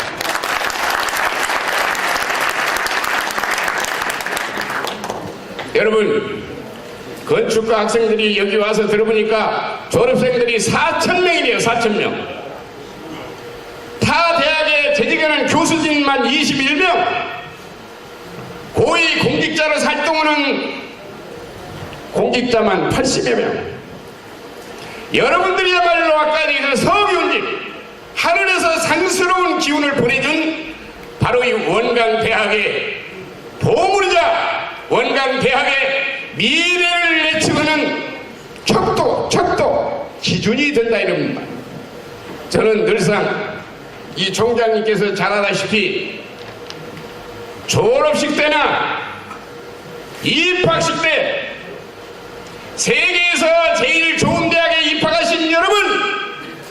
여러분, 건축가 학생들이 여기 와서 들어보니까 졸업생들이 4,000명이래요. 4,000명. 타 대학에 재직하는 교수진만 21명, 고위 공직자로 활동하는 공직자만 80여 명. 여러분들이야말로 아까 얘기한 서기운집, 하늘에서 상스러운 기운을 보내준 바로 이 원광대학의 보물이자 원광대학의 미래를 내치고는 척도 기준이 된다 이런 말. 저는 늘상 이 총장님께서 잘 알다시피 졸업식 때나 입학식 때 세계에서 제일 좋은 대학에 입학하신 여러분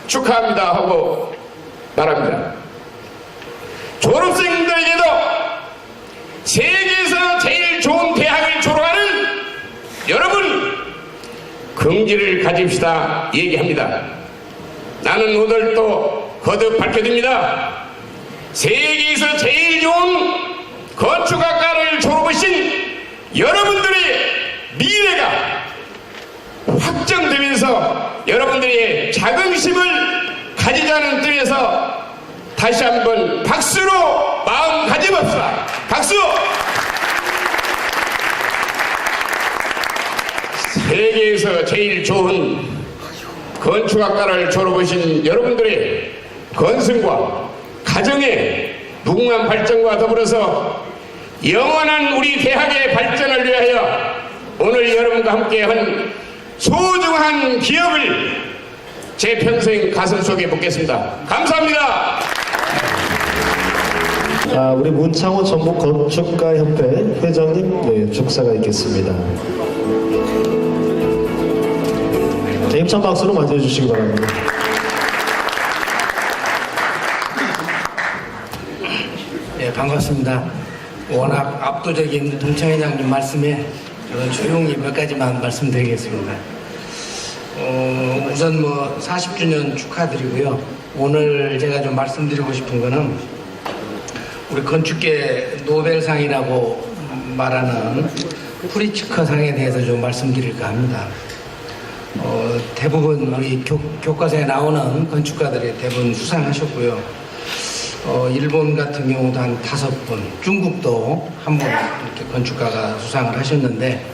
축하합니다 하고 말합니다. 졸업생들에게도 세계에서 제일 좋은 대학을 졸업하는 여러분 긍지를 가집시다 얘기합니다. 나는 오늘 또 거듭 밝혀드립니다. 세계에서 제일 좋은 건축학과를 졸업하신 여러분들의 미래가 확정되면서 여러분들의 자긍심을 가지자는 뜻에서 다시 한번 박수로 마음 가져봅시다. 박수! 세계에서 제일 좋은 건축학과를 졸업하신 여러분들의 건승과 가정의 무궁한 발전과 더불어서 영원한 우리 대학의 발전을 위하여 오늘 여러분과 함께한 소중한 기업을 제 평생 가슴속에 묻겠습니다. 감사합니다. 우리 문창호 전북 건축가협회 회장님 축사가 있겠습니다. 힘찬 박수로 맞이해주시기 바랍니다. 네, 반갑습니다. 워낙 압도적인 동창 회장님 말씀에 저는 조용히 몇 가지만 말씀드리겠습니다. 우선 40주년 축하드리고요. 오늘 제가 좀 말씀드리고 싶은 거는 우리 건축계 노벨상이라고 말하는 프리츠커상에 대해서 좀 말씀드릴까 합니다. 대부분 우리 교과서에 나오는 건축가들이 대부분 수상하셨고요. 일본 같은 경우도 한 5분, 중국도 한 분 이렇게 건축가가 수상을 하셨는데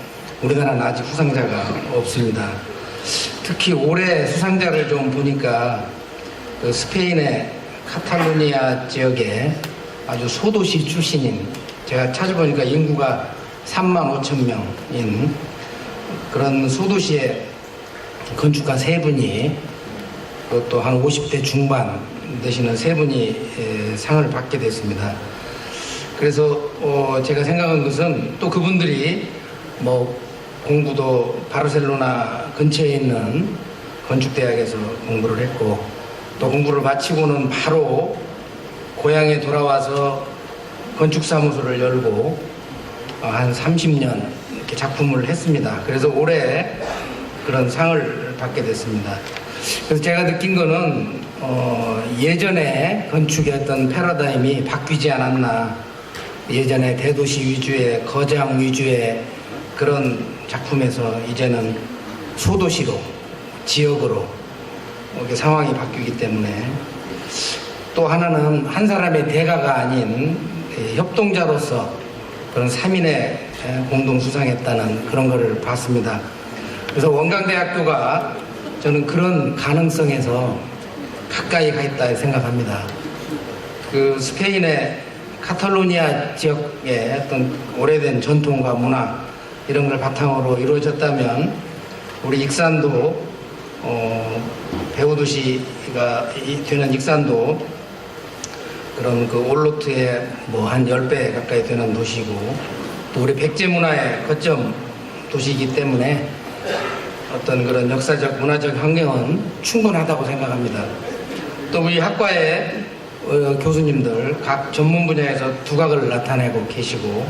우리나라는 아직 수상자가 없습니다. 특히 올해 수상자를 좀 보니까 그 스페인의 카탈루니아 지역에 아주 소도시 출신인, 제가 찾아보니까 인구가 35,000명인 그런 소도시의 건축가 세 분이, 그것도 한 50대 중반 되시는 세 분이 상을 받게 됐습니다. 그래서 제가 생각한 것은 또 그분들이 뭐 공부도 바르셀로나 근처에 있는 건축대학에서 공부를 했고, 또 공부를 마치고는 바로 고향에 돌아와서 건축사무소를 열고 한 30년 이렇게 작품을 했습니다. 그래서 올해 그런 상을 받게 됐습니다. 그래서 제가 느낀 거는 예전에 건축의 어떤 패러다임이 바뀌지 않았나. 예전에 대도시 위주의, 거장 위주의 그런 작품에서 이제는 소도시로, 지역으로 이렇게 상황이 바뀌기 때문에, 또 하나는 한 사람의 대가가 아닌 협동자로서 그런 3인의 공동 수상했다는 그런 거를 봤습니다. 그래서 원광대학교가 저는 그런 가능성에서 가까이 가 있다 생각합니다. 그 스페인의 카탈로니아 지역의 어떤 오래된 전통과 문화 이런 걸 바탕으로 이루어졌다면, 우리 익산도 배후도시가 되는 익산도 그런 그 올로트의 뭐 한 10배 가까이 되는 도시고, 또 우리 백제문화의 거점 도시이기 때문에 어떤 그런 역사적 문화적 환경은 충분하다고 생각합니다. 또 우리 학과의 교수님들 각 전문 분야에서 두각을 나타내고 계시고,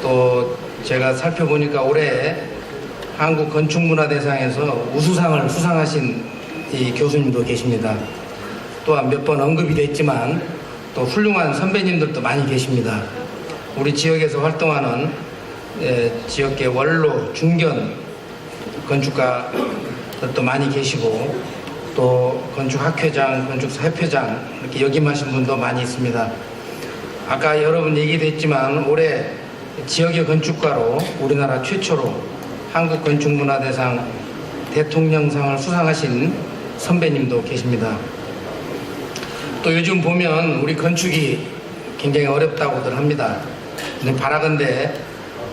또 제가 살펴보니까 올해 한국건축문화대상에서 우수상을 수상하신 이 교수님도 계십니다. 또한 몇 번 언급이 됐지만 또 훌륭한 선배님들도 많이 계십니다. 우리 지역에서 활동하는 지역계 원로, 중견 건축가들도 많이 계시고, 또 건축학회장, 건축사협회장 이렇게 역임하신 분도 많이 있습니다. 아까 여러분 얘기도 했지만 올해 지역의 건축가로 우리나라 최초로 한국건축문화대상 대통령상을 수상하신 선배님도 계십니다. 또 요즘 보면 우리 건축이 굉장히 어렵다고들 합니다. 근데 바라건대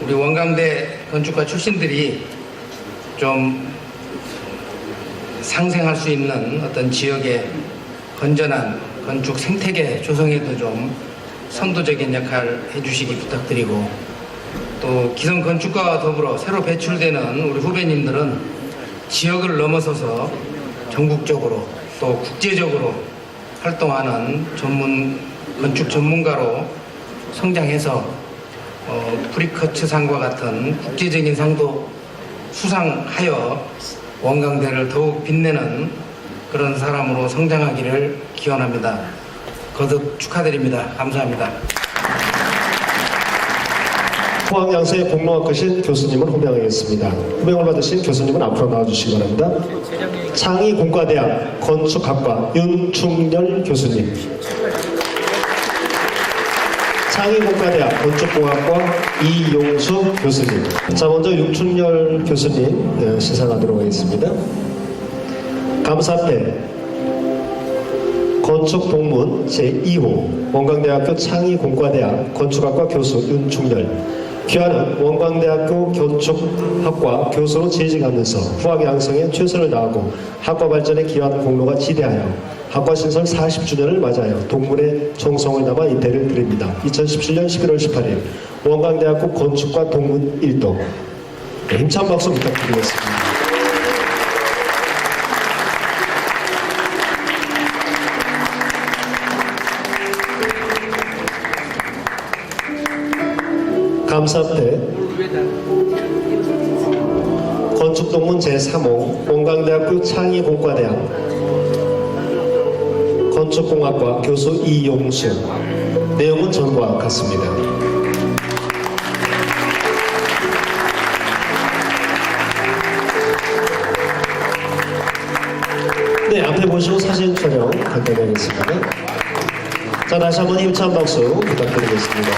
우리 원광대 건축가 출신들이 좀 상생할 수 있는 어떤 지역의 건전한 건축 생태계 조성에도 좀 선도적인 역할을 해주시기 부탁드리고, 또 기성 건축가와 더불어 새로 배출되는 우리 후배님들은 지역을 넘어서서 전국적으로 또 국제적으로 활동하는 건축 전문가로 성장해서 프리커츠상과 같은 국제적인 상도 수상하여 원광대를 더욱 빛내는 그런 사람으로 성장하기를 기원합니다. 거듭 축하드립니다. 감사합니다. 포항양서의 공로학교신 교수님을 호명하겠습니다. 호명을 받으신 교수님은 앞으로 나와주시기 바랍니다. 창의공과대학 건축학과 윤충렬 교수님, 창의공과대학 건축공학과 이용수 교수님. 자, 먼저 윤충렬 교수님 시상하도록 하겠습니다. 감사패 건축동문 제2호 원광대학교 창의공과대학 건축학과 교수 윤충렬. 귀하는 원광대학교 건축학과 교수로 재직하면서 후학 양성에 최선을 다하고 학과 발전에 기여한 공로가 지대하여 학과 신설 40주년을 맞아요. 동문의 정성을 담아 인대를 드립니다. 2017년 11월 18일 원광대학교 건축과 동문 1동. 힘찬 박수 부탁드리겠습니다. 감사패 건축동문 제3호 원광대학교 창의공과대학 건축공학과 교수 이용수. 내용은 전과 같습니다. 네, 앞에 보시고 사진 촬영 간단히 하겠습니다. 자, 다시 한번 힘찬 박수 부탁드리겠습니다.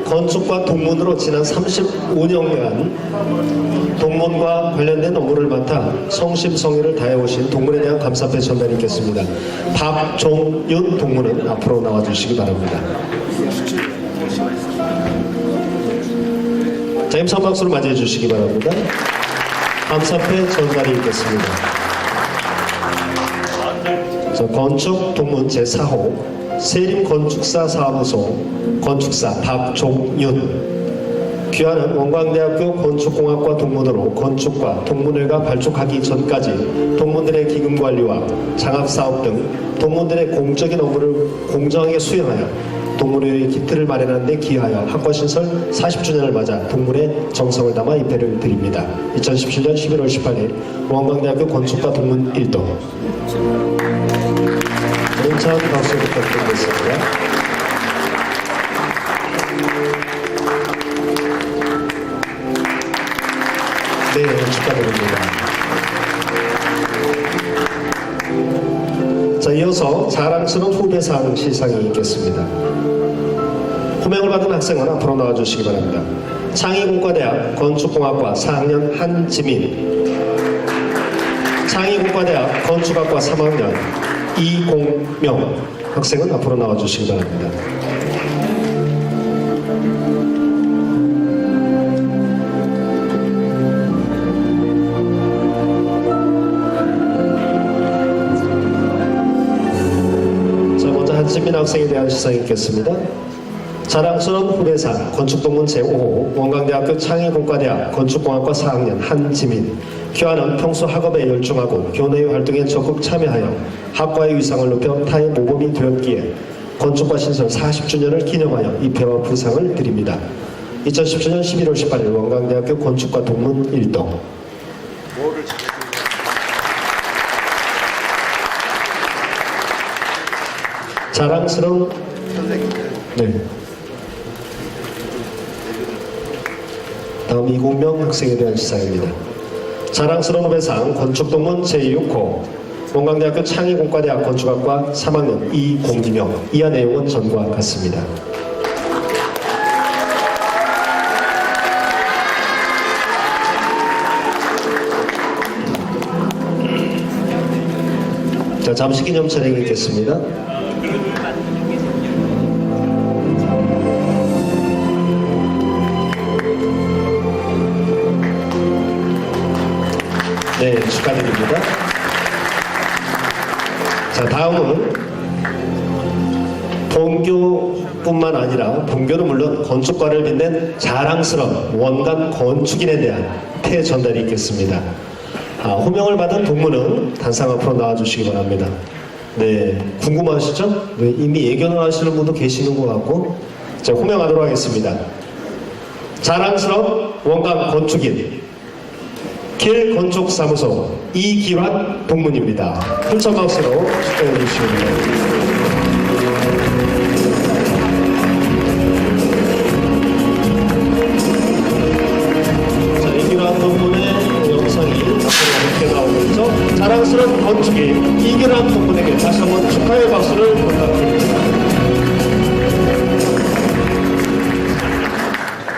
건축과 동문으로 지난 35년간 동문과 관련된 업무를 맡아 성심성의를 다해오신 동문에 대한 감사패 전달이 있겠습니다. 박종윤 동문은 앞으로 나와주시기 바랍니다. 자, 임성 박수로 맞이해 주시기 바랍니다. 감사패 전달이 있겠습니다. 자, 건축 동문 제4호 세림건축사 사무소 건축사 박종윤. 귀하는 원광대학교 건축공학과 동문으로 건축과 동문회가 발족하기 전까지 동문들의 기금관리와 장학사업 등 동문들의 공적인 업무를 공정하게 수행하여 동문회의 기틀을 마련하는 데 기여하여 학과신설 40주년을 맞아 동문의 정성을 담아 입회를 드립니다. 2017년 11월 18일 원광대학교 건축과 동문 1동. 차원 박수 부탁드리겠습니다. 네, 축하드립니다. 자, 이어서 자랑스러운 후배상 시상이 있겠습니다. 호명을 받은 학생은 앞으로 나와주시기 바랍니다. 창의공과대학 건축공학과 4학년 한지민, 창의공과대학 건축학과 3학년 이공명 학생은 앞으로 나와주시기 바랍니다. 자, 먼저 한지민 학생에 대한 시상이 있겠습니다. 자랑스러운 후배상 건축동문 제5호 원광대학교 창의공과대학 건축공학과 4학년 한지민. 귀하는 평소 학업에 열중하고 교내의 활동에 적극 참여하여 학과의 위상을 높여 타의 모범이 되었기에 건축과 신설 40주년을 기념하여 입회와 부상을 드립니다. 2017년 11월 18일 원광대학교 건축과 동문 1동. 자랑스러운 네. 다음 이공명 학생에 대한 시상입니다. 자랑스러운 후배상 건축동문 제6호 원광대학교 창의공과대학 건축학과 3학년 이공명. 이하 내용은 전과 같습니다. 자, 잠시 기념 촬영이 있겠습니다. 네, 축하드립니다. 자, 다음은 본교뿐만 아니라 본교는 물론 건축과를 빛낸 자랑스러운 원간 건축인에 대한 폐 전달이 있겠습니다. 호명을 받은 동문은 단상 앞으로 나와주시기 바랍니다. 네, 궁금하시죠? 네, 이미 예견을 하시는 분도 계시는 것 같고, 자, 호명하도록 하겠습니다. 자랑스러운 원간 건축인 길건축사무소 이기환 동문입니다. 힘찬 박수로 축하해 주시기 바랍니다. 자, 이기환 동문의 영상이 앞으로 이렇게 나오고 있죠. 자랑스러운 건축인 이기환 동문에게 다시 한번 축하의 박수를 부탁드립니다.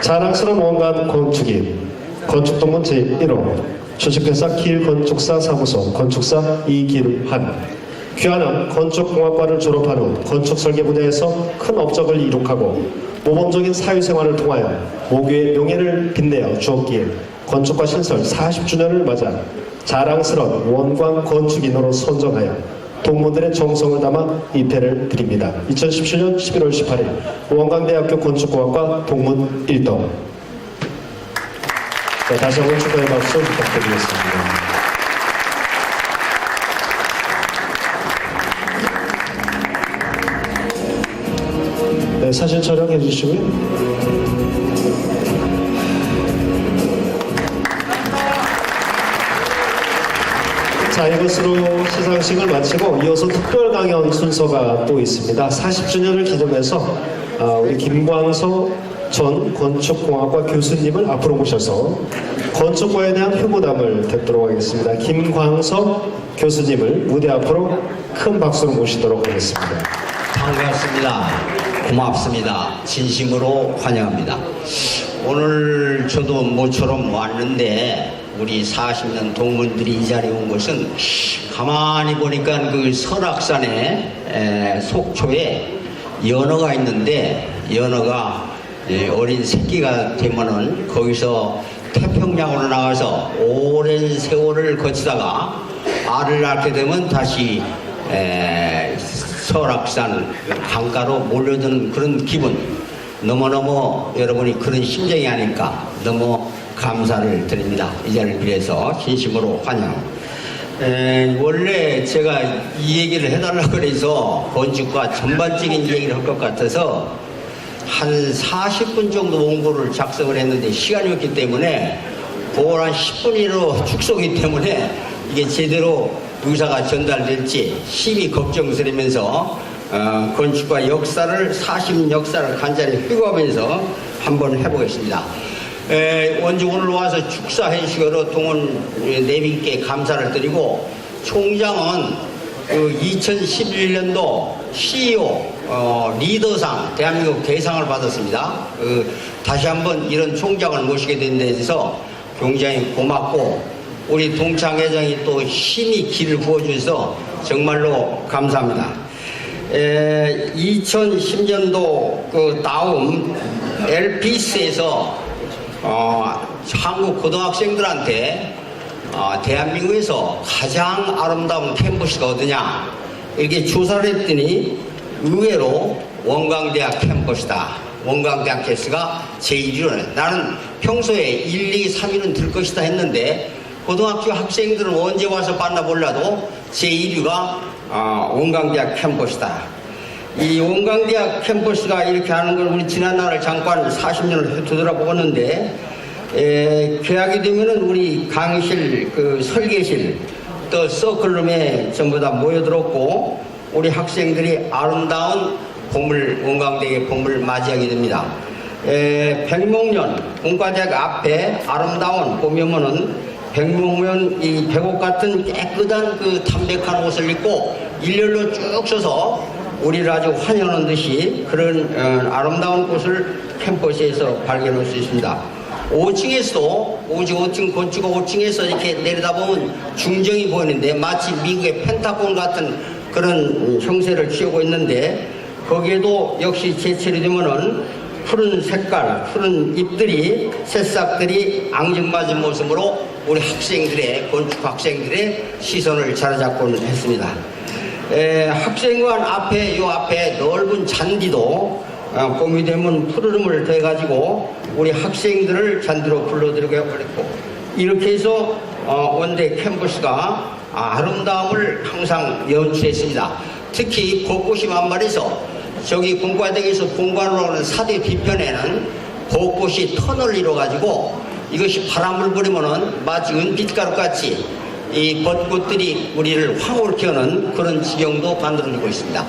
자랑스러운 원간 건축인 건축동문 제1호 주식회사 길건축사 사무소 건축사 이길환. 귀하는 건축공학과를 졸업한 후 건축설계 분야에서 큰 업적을 이룩하고 모범적인 사회생활을 통하여 모교의 명예를 빛내어 주었기에 건축과 신설 40주년을 맞아 자랑스러운 원광 건축인으로 선정하여 동문들의 정성을 담아 입회를 드립니다. 2017년 11월 18일 원광대학교 건축공학과 동문 1동. 네, 다시 한번 축하의 박수 부탁드리겠습니다. 네, 사진 촬영해 주시고요. 자, 이것으로 시상식을 마치고 이어서 특별 강연 순서가 또 있습니다. 40주년을 기념해서 우리 김광서 전 건축공학과 교수님을 앞으로 모셔서 건축과에 대한 효부담을 듣도록 하겠습니다. 김광서 교수님을 무대 앞으로 큰 박수로 모시도록 하겠습니다. 반갑습니다. 고맙습니다. 진심으로 환영합니다. 오늘 저도 모처럼 왔는데 우리 40년 동문들이 이 자리에 온 것은 가만히 보니까 그 설악산에 속초에 연어가 있는데 연어가 어린 새끼가 되면은 거기서 태평양으로 나가서 오랜 세월을 거치다가 알을 낳게 되면 다시 설악산 강가로 몰려드는 그런 기분, 너무너무 여러분이 그런 심정이 아닐까 너무 감사를 드립니다. 이 자리를 빌어서 진심으로 환영합니다. 원래 제가 이 얘기를 해달라고 그래서 건축과 전반적인 얘기를 할 것 같아서 한 40분 정도 원고를 작성을 했는데 시간이 없기 때문에 그걸 한 10분 이내로 축소기 때문에 이게 제대로 의사가 전달될지 심히 걱정스러면서 건축과 역사를 40년 역사를 간절히 회고하면서 한번 해보겠습니다. 먼저 오늘 와서 축사해 주시고 동원 내빈께 감사를 드리고 총장은 그 2011년도 CEO 리더상 대한민국 대상을 받았습니다. 다시 한번 이런 총장을 모시게 된 데 대해서 굉장히 고맙고 우리 동창회장이 또 힘이 길을 부어주셔서 정말로 감사합니다. 2010년도 그 다음 LPS에서 한국 고등학생들한테 대한민국에서 가장 아름다운 캠퍼스가 어디냐 이렇게 조사를 했더니 의외로 원광대학 캠퍼스다. 원광대학 캠퍼스가 제1위로 나는 평소에 1, 2, 3위는 들 것이다 했는데 고등학교 학생들은 언제 와서 봤나 몰라도 제1위가 원광대학 캠퍼스다. 이 원광대학 캠퍼스가 이렇게 하는 걸 우리 지난날을 잠깐 40년을 되돌아보았는데 계약이 되면은 우리 강의실, 그 설계실, 또 서클룸에 전부 다 모여들었고 우리 학생들이 아름다운 봄을 원광대의 봄을 맞이하게 됩니다. 백목련 공과대학 앞에 아름다운 봄이 오면은 백목련 이 백옥 같은 깨끗한 그 담백한 옷을 입고 일렬로 쭉 서서 우리를 아주 환영하는 듯이 그런 아름다운 곳을 캠퍼스에서 발견할 수 있습니다. 5층에서도 5층 건축 5층에서 이렇게 내려다보면 중정이 보이는데 마치 미국의 펜타곤 같은 그런 형세를 취하고 있는데 거기에도 역시 제철이 되면은 푸른 색깔, 푸른 잎들이 새싹들이 앙증맞은 모습으로 우리 학생들의 건축 학생들의 시선을 사로잡곤 했습니다. 학생관 앞에 요 앞에 넓은 잔디도 봄이 되면 푸르름을 더해가지고 우리 학생들을 잔디로 불러들이게 했고 이렇게 해서 원대 캠퍼스가 아름다움을 항상 연출했습니다. 특히 벚꽃이 만발해서 저기 공과대에서 공관으로 오는 사대 뒤편에는 벚꽃이 터널을 이뤄가지고 이것이 바람을 부리면은 마치 은빛가루 같이 이 벚꽃들이 우리를 황홀케 하는 그런 지경도 만들어지고 있습니다.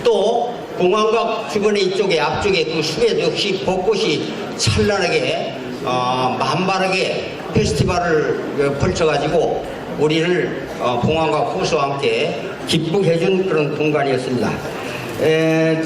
또 공항각 주변에 이쪽에 앞쪽에 그 숲에도 역시 벚꽃이 찬란하게 만발하게 페스티벌을 펼쳐가지고 우리를 공항각 호수와 함께 기쁘게 해준 그런 공간이었습니다.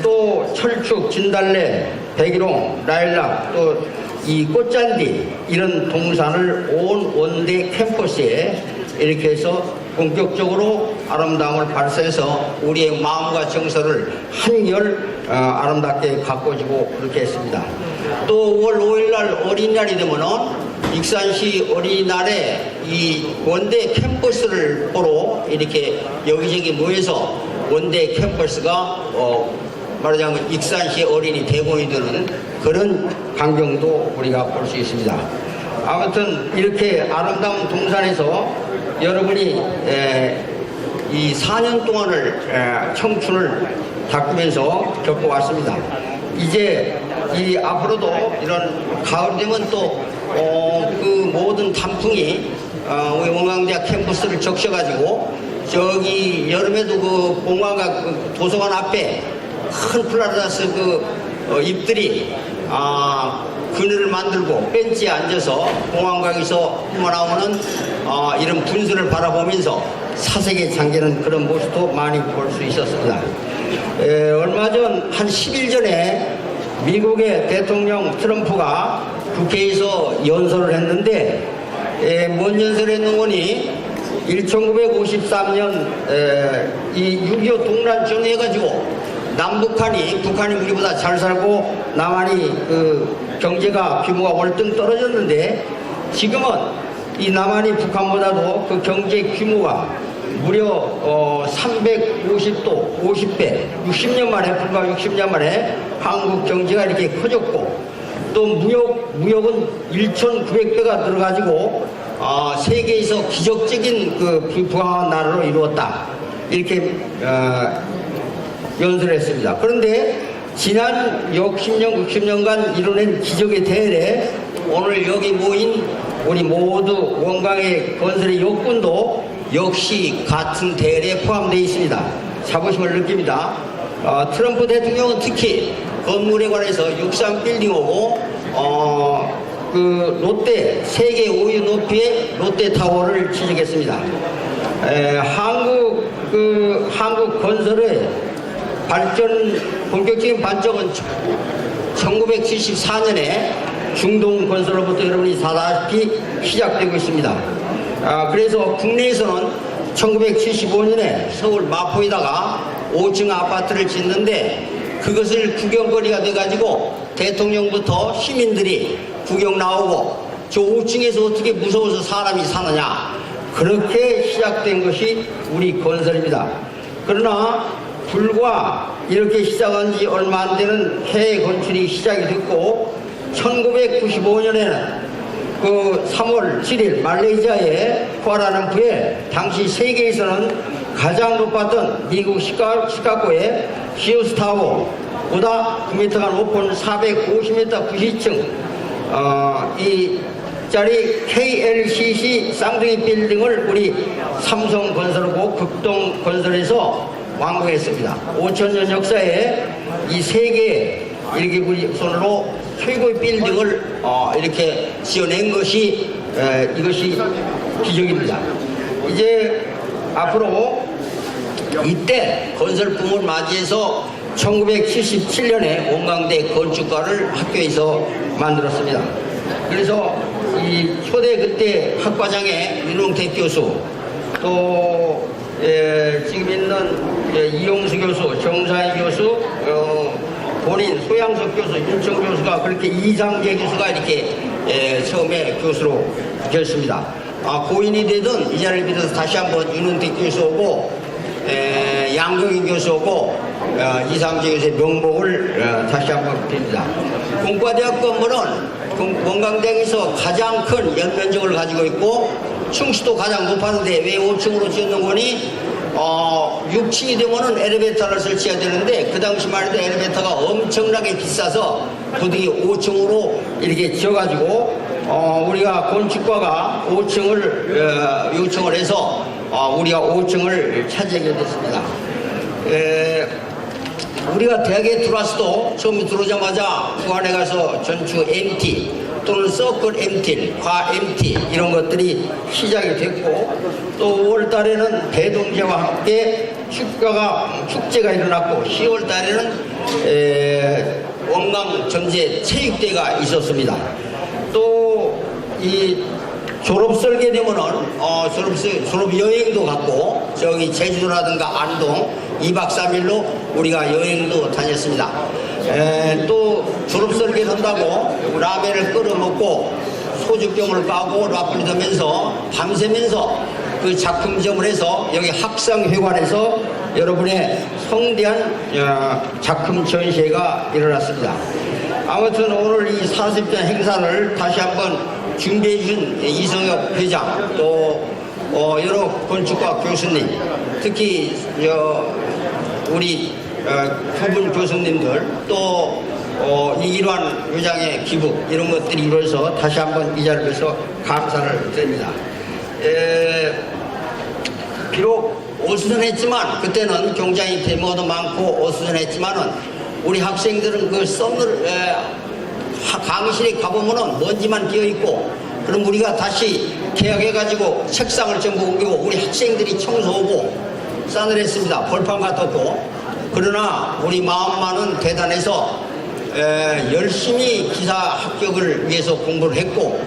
또 철쭉, 진달래, 백일홍, 라일락, 또 이 꽃잔디 이런 동산을 온 원대 캠퍼스에 이렇게 해서 본격적으로 아름다움을 발산해서 우리의 마음과 정서를 한결 아름답게 가꿔주고 그렇게 했습니다. 또 5월 5일날 어린이날이 되면은 익산시 어린이날에 이 원대 캠퍼스를 보러 이렇게 여기저기 모여서 원대 캠퍼스가 말하자면 익산시 어린이 대공이 되는 그런 광경도 우리가 볼 수 있습니다. 아무튼 이렇게 아름다운 동산에서 여러분이 이 4년 동안을 청춘을 다꾸면서 겪어왔습니다. 이제 이 앞으로도 이런 가을 되면 또 그 모든 단풍이 우리 원광대학 캠퍼스를 적셔가지고 저기 여름에도 그 공항각 그 도서관 앞에 큰 플라라스 그 잎들이 그늘을 만들고 벤치에 앉아서 공항각에서 나오는 이런 분수를 바라보면서 사색에 잠기는 그런 모습도 많이 볼 수 있었습니다. 얼마 전 한 10일 전에 미국의 대통령 트럼프가 국회에서 연설을 했는데 뭔 연설을 했는 거니 1953년 이 6.25 동란전 해가지고 남북한이 북한이 우리보다 잘 살고 남한이 그 경제가 규모가 월등 떨어졌는데 지금은 이 남한이 북한보다도 그 경제 규모가 무려 350도 50배 60년 만에 불과 60년 만에 한국 경제가 이렇게 커졌고 또 무역은 1,900배가 들어가지고 세계에서 기적적인 그 부강한 나라로 이루었다 이렇게 연설했습니다. 그런데 지난 60년 60년간 이뤄낸 기적의 대열에 오늘 여기 모인 우리 모두 원광의 건설의 욕군도 역시 같은 대열에 포함되어 있습니다. 자부심을 느낍니다. 트럼프 대통령은 특히 건물에 관해서 63빌딩하고 그 롯데 세계 5위 높이의 롯데타워를 지적했습니다. 한국 건설의 본격적인 발전은 1974년에 중동 건설로부터 여러분이 다 아시다시피 시작되고 있습니다. 그래서 국내에서는 1975년에 서울 마포에다가 5층 아파트를 짓는데 그것을 구경거리가 돼가지고 대통령부터 시민들이 구경 나오고 저 5층에서 어떻게 무서워서 사람이 사느냐 그렇게 시작된 것이 우리 건설입니다. 그러나 불과 이렇게 시작한 지 얼마 안 되는 해외 건축이 시작이 됐고 1995년에는 그 3월 7일 말레이시아의 쿠알라룸푸르에 당시 세계에서는 가장 높았던 미국 시카고의 시오스타워보다 9m가 높은 450m 90층 이 짜리 KLCC 쌍둥이 빌딩을 우리 삼성건설하고 극동건설에서 완공했습니다. 5,000년 역사에 이 세계 이렇게 우리 손으로 최고의 빌딩을 이렇게 지어낸 것이 이것이 기적입니다. 이제 앞으로 이때 건설붐을 맞이해서 1977년에 원광대 건축과를 학교에서 만들었습니다. 그래서 이 초대 그때 학과장의 윤홍택 교수 또 지금 있는 이용수 교수, 정사희 교수, 본인 소양석 교수, 윤청 교수가 그렇게 이상재 교수가 이렇게 처음에 교수로 되었습니다. 고인이 되던 이 자리를 빌어서 다시 한번 윤홍택 교수하고 양경인 교수하고 이상재 교수의 명복을 다시 한번 드립니다. 공과대학 건물은 원광대학에서 가장 큰 연면적을 가지고 있고 층수도 가장 높았는데 왜 5층으로 지었는 거니 6층이 되면은 엘리베이터를 설치해야 되는데 그 당시만 해도 엘리베이터가 엄청나게 비싸서 부득이 5층으로 이렇게 지어가지고 우리가 건축과가 5층을 요청을 해서 우리가 5층을 차지하게 됐습니다. 우리가 대학에 들어왔어도 처음 들어오자마자 그 안에 가서 전주 MT 또는 서클 MT, 과 MT 이런 것들이 시작이 됐고 또 5월 달에는 대동제와 함께 축제가 일어났고 10월 달에는 원광 전제 체육대회가 있었습니다. 또 이 졸업 설계 되면은 졸업 여행도 갔고 저기 제주도라든가 안동 2박 3일로 우리가 여행도 다녔습니다. 또 졸업 설계를 한다고 라면을 끓여 먹고 소주병을 까고 라플리 들면서 밤새면서 그 작품점을 해서 여기 학상회관에서 여러분의 성대한 작품 전시회가 일어났습니다. 아무튼 오늘 이 40전 행사를 다시 한번 준비해 준 이성혁 회장 또 여러 건축과 교수님 특히 우리 두 분 교수님들 또 이일환 회장의 기부 이런 것들이 이루어져서 다시 한번 이 자리에서 감사를 드립니다. 비록 어수선했지만 그때는 굉장히 데모도 많고 어수선했지만은 우리 학생들은 그 썸을 강의실에 가보면은 먼지만 끼어있고 그럼 우리가 다시 계약해가지고 책상을 전부 옮기고 우리 학생들이 청소하고 싸늘했습니다. 벌판 같았고 그러나 우리 마음만은 대단해서 열심히 기사 합격을 위해서 공부를 했고,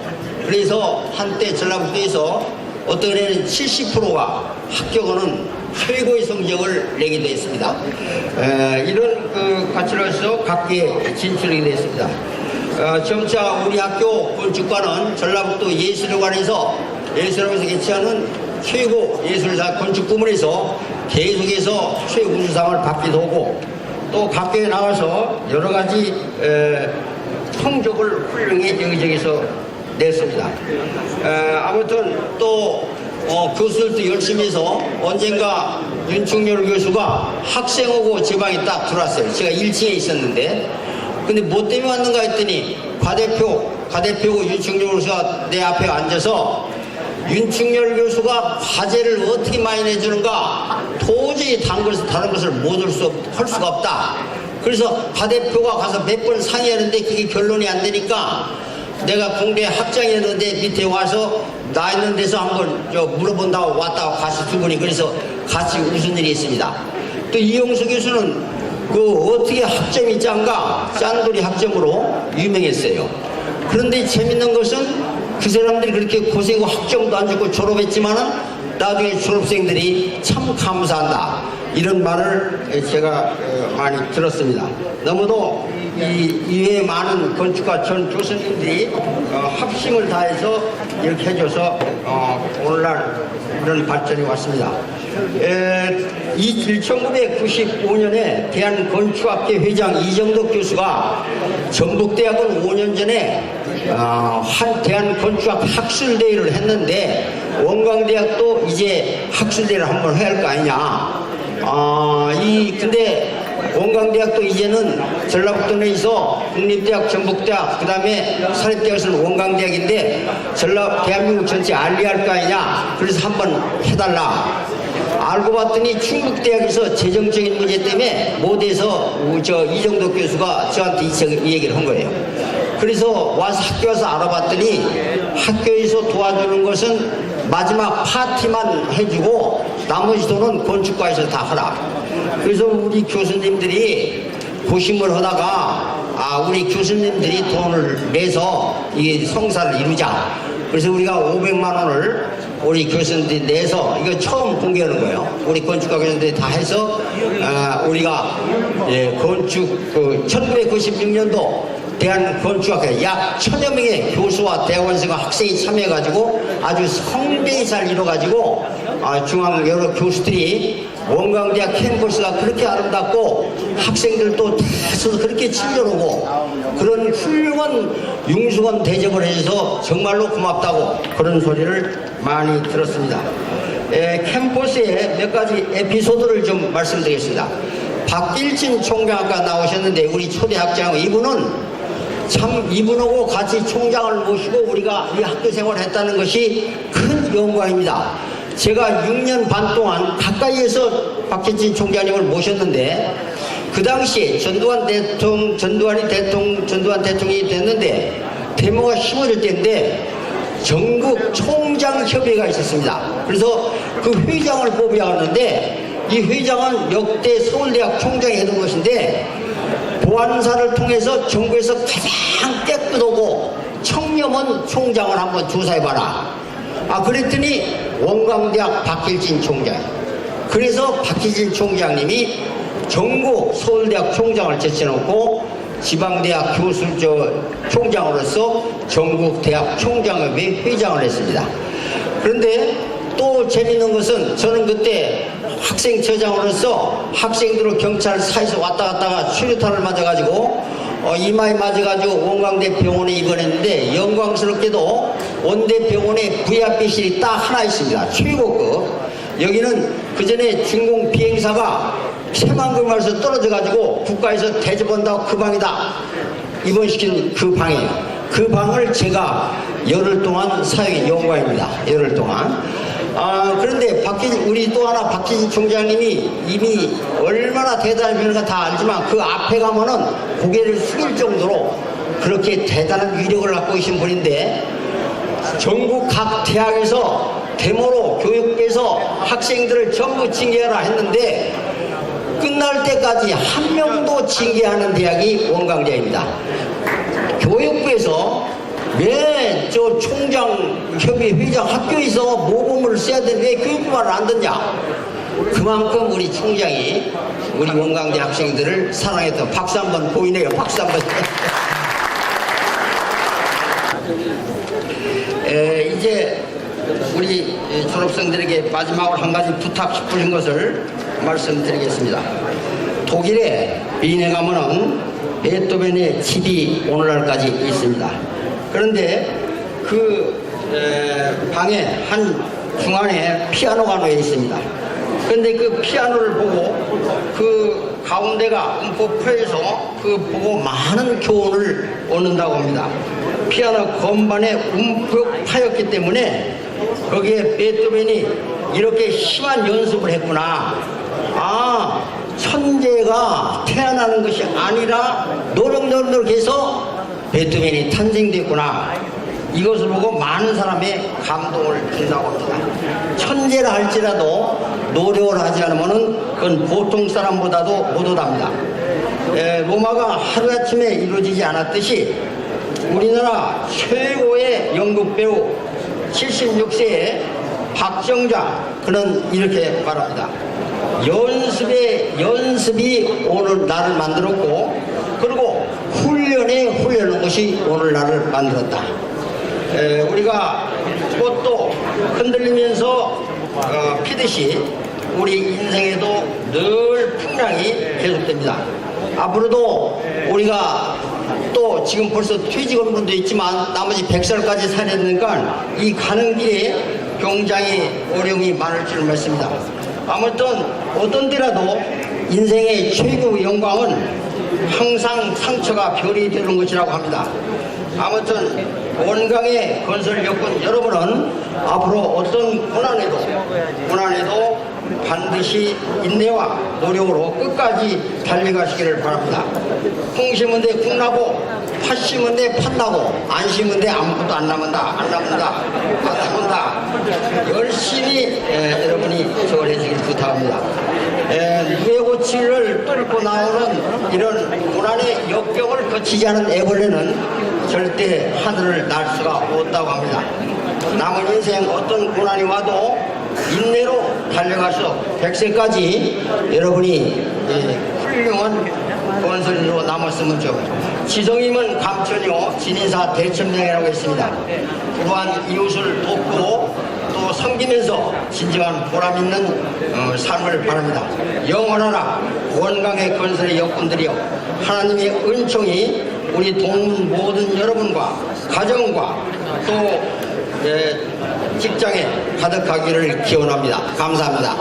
그래서 한때 전라북도에서 어떤 애는 70%가 합격하는 최고의 성적을 내기도 했습니다. 이런 가치로서 각계에 진출하게 됐습니다. 점차 우리 학교 건축과는 전라북도 예술관에서 개최하는 최고 예술사 건축 부문에서 계속해서 최우수상을 받기도 하고, 또 각계에 나가서 여러 가지 성적을 훌륭히 여기저기서 냈습니다. 아무튼 또 교수들도 열심히 해서 언젠가 윤충렬 교수가 학생하고 제 방에 딱 들어왔어요. 제가 1층에 있었는데, 근데 뭐 때문에 왔는가 했더니 과대표고 윤충렬 교수가 내 앞에 앉아서 윤충렬 교수가 과제를 어떻게 많이 내주는가, 도저히 다른 것을 할 수가 없다. 그래서 과대표가 가서 몇 번 상의하는데 그게 결론이 안 되니까 내가 공대 학장이었는데 밑에 와서 나 있는 데서 한번 물어본다고 왔다가 같이 두 분이 그래서 같이 웃은 일이 있습니다. 또 이용수 교수는 어떻게 학점이 짠돌이 학점으로 유명했어요. 그런데 재밌는 것은 그 사람들이 그렇게 고생하고 학점도 안 주고 졸업했지만은 나중에 졸업생들이 참 감사한다, 이런 말을 제가 많이 들었습니다. 너무도 이외에 많은 건축가 전 교수님들이 합심을 다해서 이렇게 해줘서 오늘날 이런 발전이 왔습니다. 1995년에 대한건축학회 회장 이정덕 교수가 전북대학은 5년 전에 대한건축학 학술대회를 했는데, 원광대학도 이제 학술대회를 한번 해야 할 거 아니냐. 근데 원광대학도 이제는 전라북도 내에서 국립대학, 전북대학, 그 다음에 사립대학에서는 원광대학인데 대한민국 전체 알리할 거 아니냐. 그래서 한번 해달라. 알고 봤더니 충북대학에서 재정적인 문제 때문에 못해서 이정덕 교수가 저한테 이 얘기를 한 거예요. 그래서 학교 와서 알아봤더니 학교에서 도와주는 것은 마지막 파티만 해주고 나머지 돈은 건축과에서 다 하라. 그래서 우리 교수님들이 고심을 하다가 우리 교수님들이 돈을 내서 이 성사를 이루자. 그래서 우리가 500만 원을 우리 교수님들이 내서, 이거 처음 공개하는 거예요. 우리 건축가 교수님들이 다 해서 우리가 건축 1996년도 대한건축학회 약 1000여 명의 교수와 대학원생과 학생이 참여해가지고 아주 성대히 잘 이뤄가지고 중앙 여러 교수들이 원광대학 캠퍼스가 그렇게 아름답고 학생들도 다 있어서 그렇게 친절하고 그런 훌륭한 융수원 대접을 해줘서 정말로 고맙다고 그런 소리를 많이 들었습니다. 캠퍼스에 몇 가지 에피소드를 좀 말씀드리겠습니다. 박길진 총장 아까 나오셨는데 우리 초대학장 이분하고 같이 총장을 모시고 우리가 이 학교 생활을 했다는 것이 큰 영광입니다. 제가 6년 반 동안 가까이에서 박길진 총장님을 모셨는데 그 당시에 전두환 대통령이 됐는데 데모가 심해질 때인데 전국 총장협의회가 있었습니다. 그래서 그 회장을 뽑아야 하는데 이 회장은 역대 서울대학 총장이 해둔 것인데 보안사를 통해서 전국에서 가장 깨끗하고 청렴한 총장을 한번 조사해봐라. 그랬더니 원광대학 박길진 총장. 그래서 박길진 총장님이 전국 서울대학 총장을 제쳐놓고 지방대학 교수 총장으로서 전국대학 총장협회 회장을 했습니다. 그런데 또 재밌는 것은 저는 그때 학생처장으로서 학생들을 경찰사에서 왔다 갔다가 수류탄을 맞아가지고 이마에 맞아가지고 원광대 병원에 입원했는데 영광스럽게도 원대병원에 VIP실이 딱 하나 있습니다. 최고급. 여기는 그전에 중공 비행사가 새만금에서 떨어져가지고 국가에서 대접한다고 그 방이다 입원시킨 그 방이에요. 그 방을 제가 열흘 동안 사용한 영광입니다. 열흘 동안. 그런데 우리 또 하나 박길진 총장님이 이미 얼마나 대단한 분인가 다 알지만 그 앞에 가면은 고개를 숙일 정도로 그렇게 대단한 위력을 갖고 계신 분인데 전국 각 대학에서 데모로 교육부에서 학생들을 전부 징계하라 했는데 끝날 때까지 한 명도 징계하는 대학이 원광대학입니다. 교육부에서 왜 저 총장, 협의 회장 학교에서 모범을 써야 되는데 왜 교육부 말을 안 듣냐? 그만큼 우리 총장이 우리 원광대 학생들을 사랑했던 박수 한번 보이네요. 박수 한번. 이제 우리 졸업생들에게 마지막으로 한 가지 부탁 싶으신 것을 말씀드리겠습니다. 독일의 빈에 가면은 베토벤의 집이 오늘날까지 있습니다. 그런데 그 방에 한 중간에 피아노가 놓여 있습니다. 그런데 그 피아노를 보고 그 가운데가 움푹 파여서 그 보고 많은 교훈을 얻는다고 합니다. 피아노 건반에 움푹 파였기 때문에 거기에 베토벤이 이렇게 심한 연습을 했구나. 아, 천재가 태어나는 것이 아니라 노력해서 베토벤이 탄생됐구나. 이것을 보고 많은 사람의 감동을 준다고 합니다. 천재라 할지라도 노력을 하지 않으면 그건 보통 사람보다도 못하답니다. 로마가 하루아침에 이루어지지 않았듯이 우리나라 최고의 연극 배우 76세의 박정자, 그는 이렇게 말합니다. 연습이 오늘 나를 만들었고, 그리고 훈련한 것이 오늘 나를 만들었다. 우리가 꽃도 흔들리면서 피듯이 우리 인생에도 늘 풍랑이 계속됩니다. 앞으로도 우리가 또 지금 벌써 퇴직한 분도 있지만 나머지 100살까지 살아야 되니까 이 가는 길에 굉장히 어려움이 많을 줄 믿습니다. 아무튼 어떤 때라도 인생의 최고의 영광은 항상 상처가 별이 되는 것이라고 합니다. 아무튼 원광의 건설 여군 여러분은 앞으로 어떤 고난에도 반드시 인내와 노력으로 끝까지 달려가시기를 바랍니다. 콩 심은 데 콩 나고 팥 심은 데 팥 나고 안 심은 데 아무것도 안 남는다. 열심히 여러분이 저걸 해주길 부탁합니다. 누에고치를 뚫고 나오는 이런 고난의 역경을 거치지 않은 애벌레는 절대 하늘을 날 수가 없다고 합니다. 남은 인생 어떤 고난이 와도 인내로 달려가서 100세까지 여러분이 훌륭한 건설로 남았으면 좀. 지성임은 감천이요 진인사 대천명이라고 했습니다. 또한 이웃을 돕고 또 섬기면서 진정한 보람있는 삶을 바랍니다. 영원하라 원광의 건설의 역군들이여, 하나님의 은총이 우리 동문 모든 여러분과 가정과 또 직장에 가득하기를 기원합니다. 감사합니다.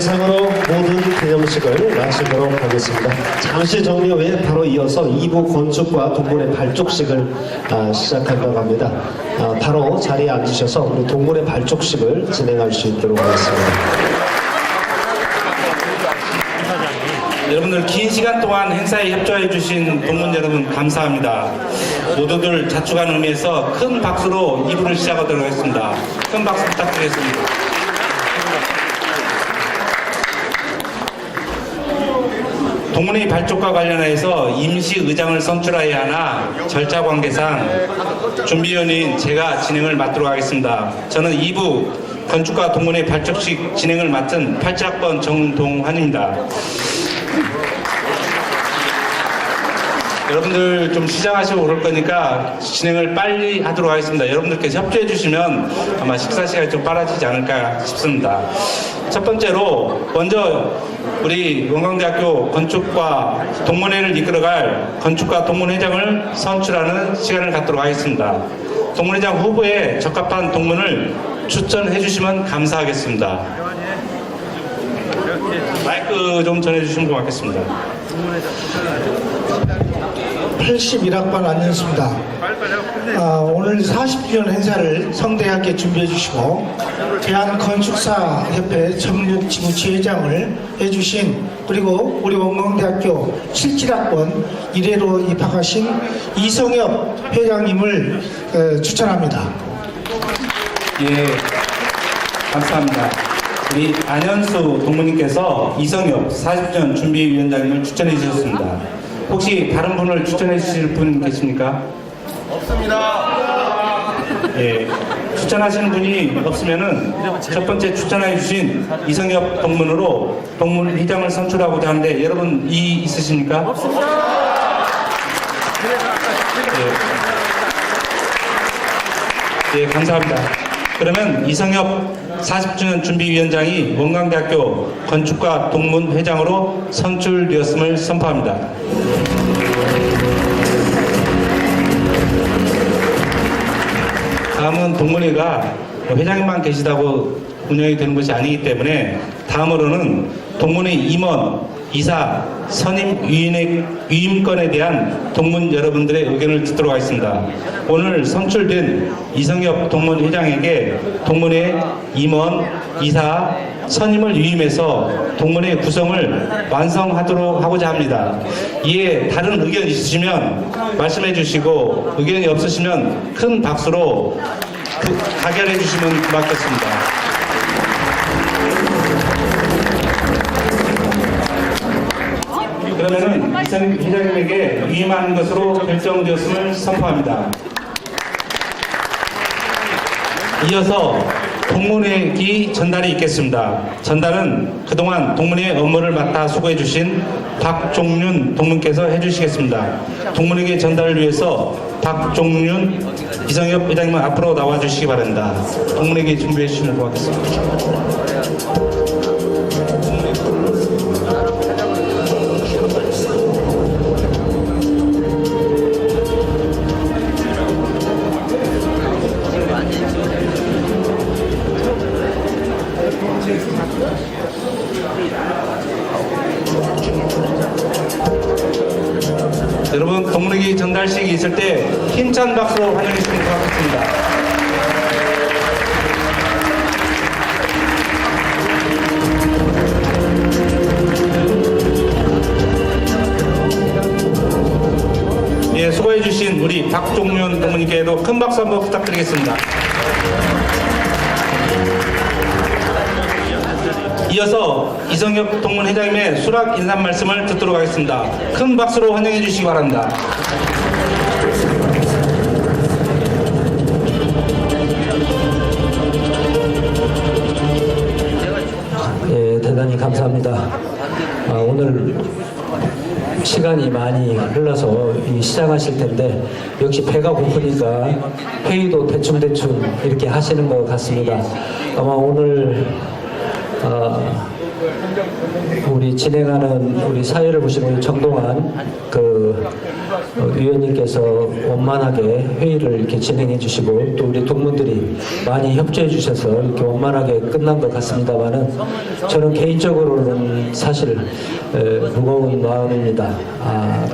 이상으로 모든 기념식을 마치도록 하겠습니다. 잠시 정리 후에 바로 이어서 2부 건축과 동물의 발족식을 시작한다고 합니다. 바로 자리에 앉으셔서 우리 동물의 발족식을 진행할 수 있도록 하겠습니다. 여러분들 긴 시간 동안 행사에 협조해 주신 동문 여러분 감사합니다. 모두들 자축하는 의미에서 큰 박수로 2부를 시작하도록 하겠습니다. 큰 박수 부탁드리겠습니다. 동문의 발족과 관련해서 임시 의장을 선출해야 하나 절차 관계상 준비위원인 제가 진행을 맡도록 하겠습니다. 저는 2부 건축과 동문의 발족식 진행을 맡은 87학번 정동환입니다. 여러분들 좀 시장하시고 오를 거니까 진행을 빨리 하도록 하겠습니다. 여러분들께서 협조해 주시면 아마 식사 시간이 좀 빨라지지 않을까 싶습니다. 첫 번째로 먼저 우리 원광대학교 건축과 동문회를 이끌어갈 건축과 동문회장을 선출하는 시간을 갖도록 하겠습니다. 동문회장 후보에 적합한 동문을 추천해 주시면 감사하겠습니다. 마이크 좀 전해주시면 고맙겠습니다. 81학번 안녕하십니다. 오늘 40주년 행사를 성대하게 준비해 주시고 대한건축사협회 정육지구지회장을 해주신 그리고 우리 원광대학교 77학번 1회로 입학하신 이성엽 회장님을 추천합니다. 예, 감사합니다. 우리 안현수 동무님께서 이성엽 40주년 준비위원장님을 추천해 주셨습니다. 혹시 다른 분을 추천해 주실 분 계십니까? 없습니다. 예, 추천하시는 분이 없으면은 첫 번째 추천해 주신 이성엽 동문으로 동문회장을 선출하고자 하는데 여러분 이의 있으십니까? 없습니다. 예, 감사합니다. 그러면 이성엽 40주년 준비위원장이 원광대학교 건축과 동문회장으로 선출되었음을 선포합니다. 다음은 동문회가 회장님만 계시다고 운영이 되는 것이 아니기 때문에 다음으로는 동문회 임원, 이사, 선임 위임권에 대한 동문 여러분들의 의견을 듣도록 하겠습니다. 오늘 선출된 이성엽 동문회장에게 동문회 임원, 이사, 선임을 위임해서 동문회 구성을 완성하도록 하고자 합니다. 이에 다른 의견 있으시면 말씀해 주시고 의견이 없으시면 큰 박수로 가결해 주시면 고맙겠습니다. 그러면은 이성엽 회장님에게 위임하는 것으로 결정되었음을 선포합니다. 이어서 동문회기 전달이 있겠습니다. 전달은 그동안 동문회 업무를 맡아 수고해 주신 박종윤 동문께서 해주시겠습니다. 동문회기 전달을 위해서 박종윤 이성엽 회장님은 앞으로 나와 주시기 바랍니다. 동문회기 준비해 주시면 고맙겠습니다. 여러분 동문회기 전달식이 있을 때 힘찬 박수로 환영해 주시면 고맙겠습니다. 예, 수고해 주신 우리 박종윤 동문님께도 큰 박수 한번 부탁드리겠습니다. 이어서 이성엽 동문회장님의 수락 인사 말씀을 듣도록 하겠습니다. 큰 박수로 환영해 주시기 바랍니다. 예, 대단히 감사합니다. 오늘 시간이 많이 흘러서 시작하실 텐데 역시 배가 고프니까 회의도 대충대충 이렇게 하시는 것 같습니다. 아마 오늘 우리 진행하는 우리 사회를 보시는 우리 정동환 위원님께서 원만하게 회의를 이렇게 진행해 주시고 또 우리 동문들이 많이 협조해 주셔서 이렇게 원만하게 끝난 것 같습니다만은 저는 개인적으로는 사실 무거운 마음입니다.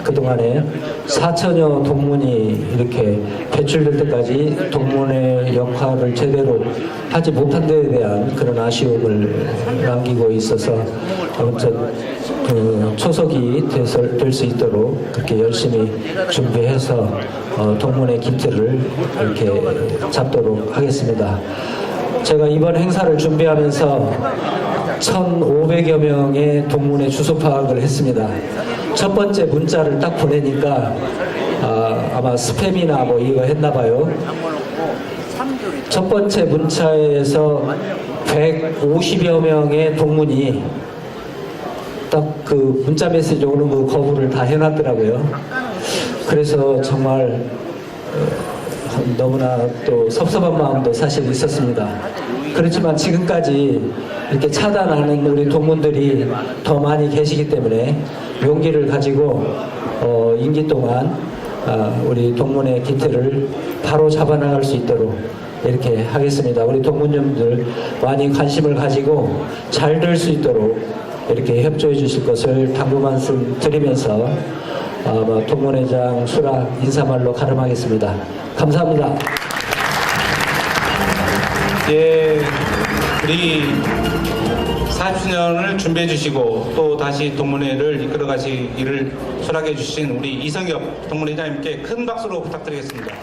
그동안에 4천여 동문이 이렇게 배출될 때까지 동문의 역할을 제대로 하지 못한 데에 대한 그런 아쉬움을 남기고 있어서 아무튼 초석이 될 수 있도록 그렇게 열심히 준비해서 동문의 기틀을 이렇게 잡도록 하겠습니다. 제가 이번 행사를 준비하면서 1,500여 명의 동문의 주소 파악을 했습니다. 첫 번째 문자를 딱 보내니까 아마 스팸이나 뭐 이거 했나 봐요. 첫 번째 문자에서 150여 명의 동문이 딱 그 문자 메시지 오는 거 거부를 다 해놨더라고요. 그래서 정말 너무나 또 섭섭한 마음도 사실 있었습니다. 그렇지만 지금까지 이렇게 차단하는 우리 동문들이 더 많이 계시기 때문에 용기를 가지고 임기 동안 우리 동문의 기틀을 바로 잡아나갈 수 있도록 이렇게 하겠습니다. 우리 동문님들 많이 관심을 가지고 잘 될 수 있도록 이렇게 협조해 주실 것을 당부 말씀 드리면서 동문회장 수락 인사말로 가름하겠습니다. 감사합니다. 예, 우리 40주년을 준비해 주시고 또 다시 동문회를 이끌어 가시기를 수락해 주신 우리 이성엽 동문회장님께 큰 박수로 부탁드리겠습니다.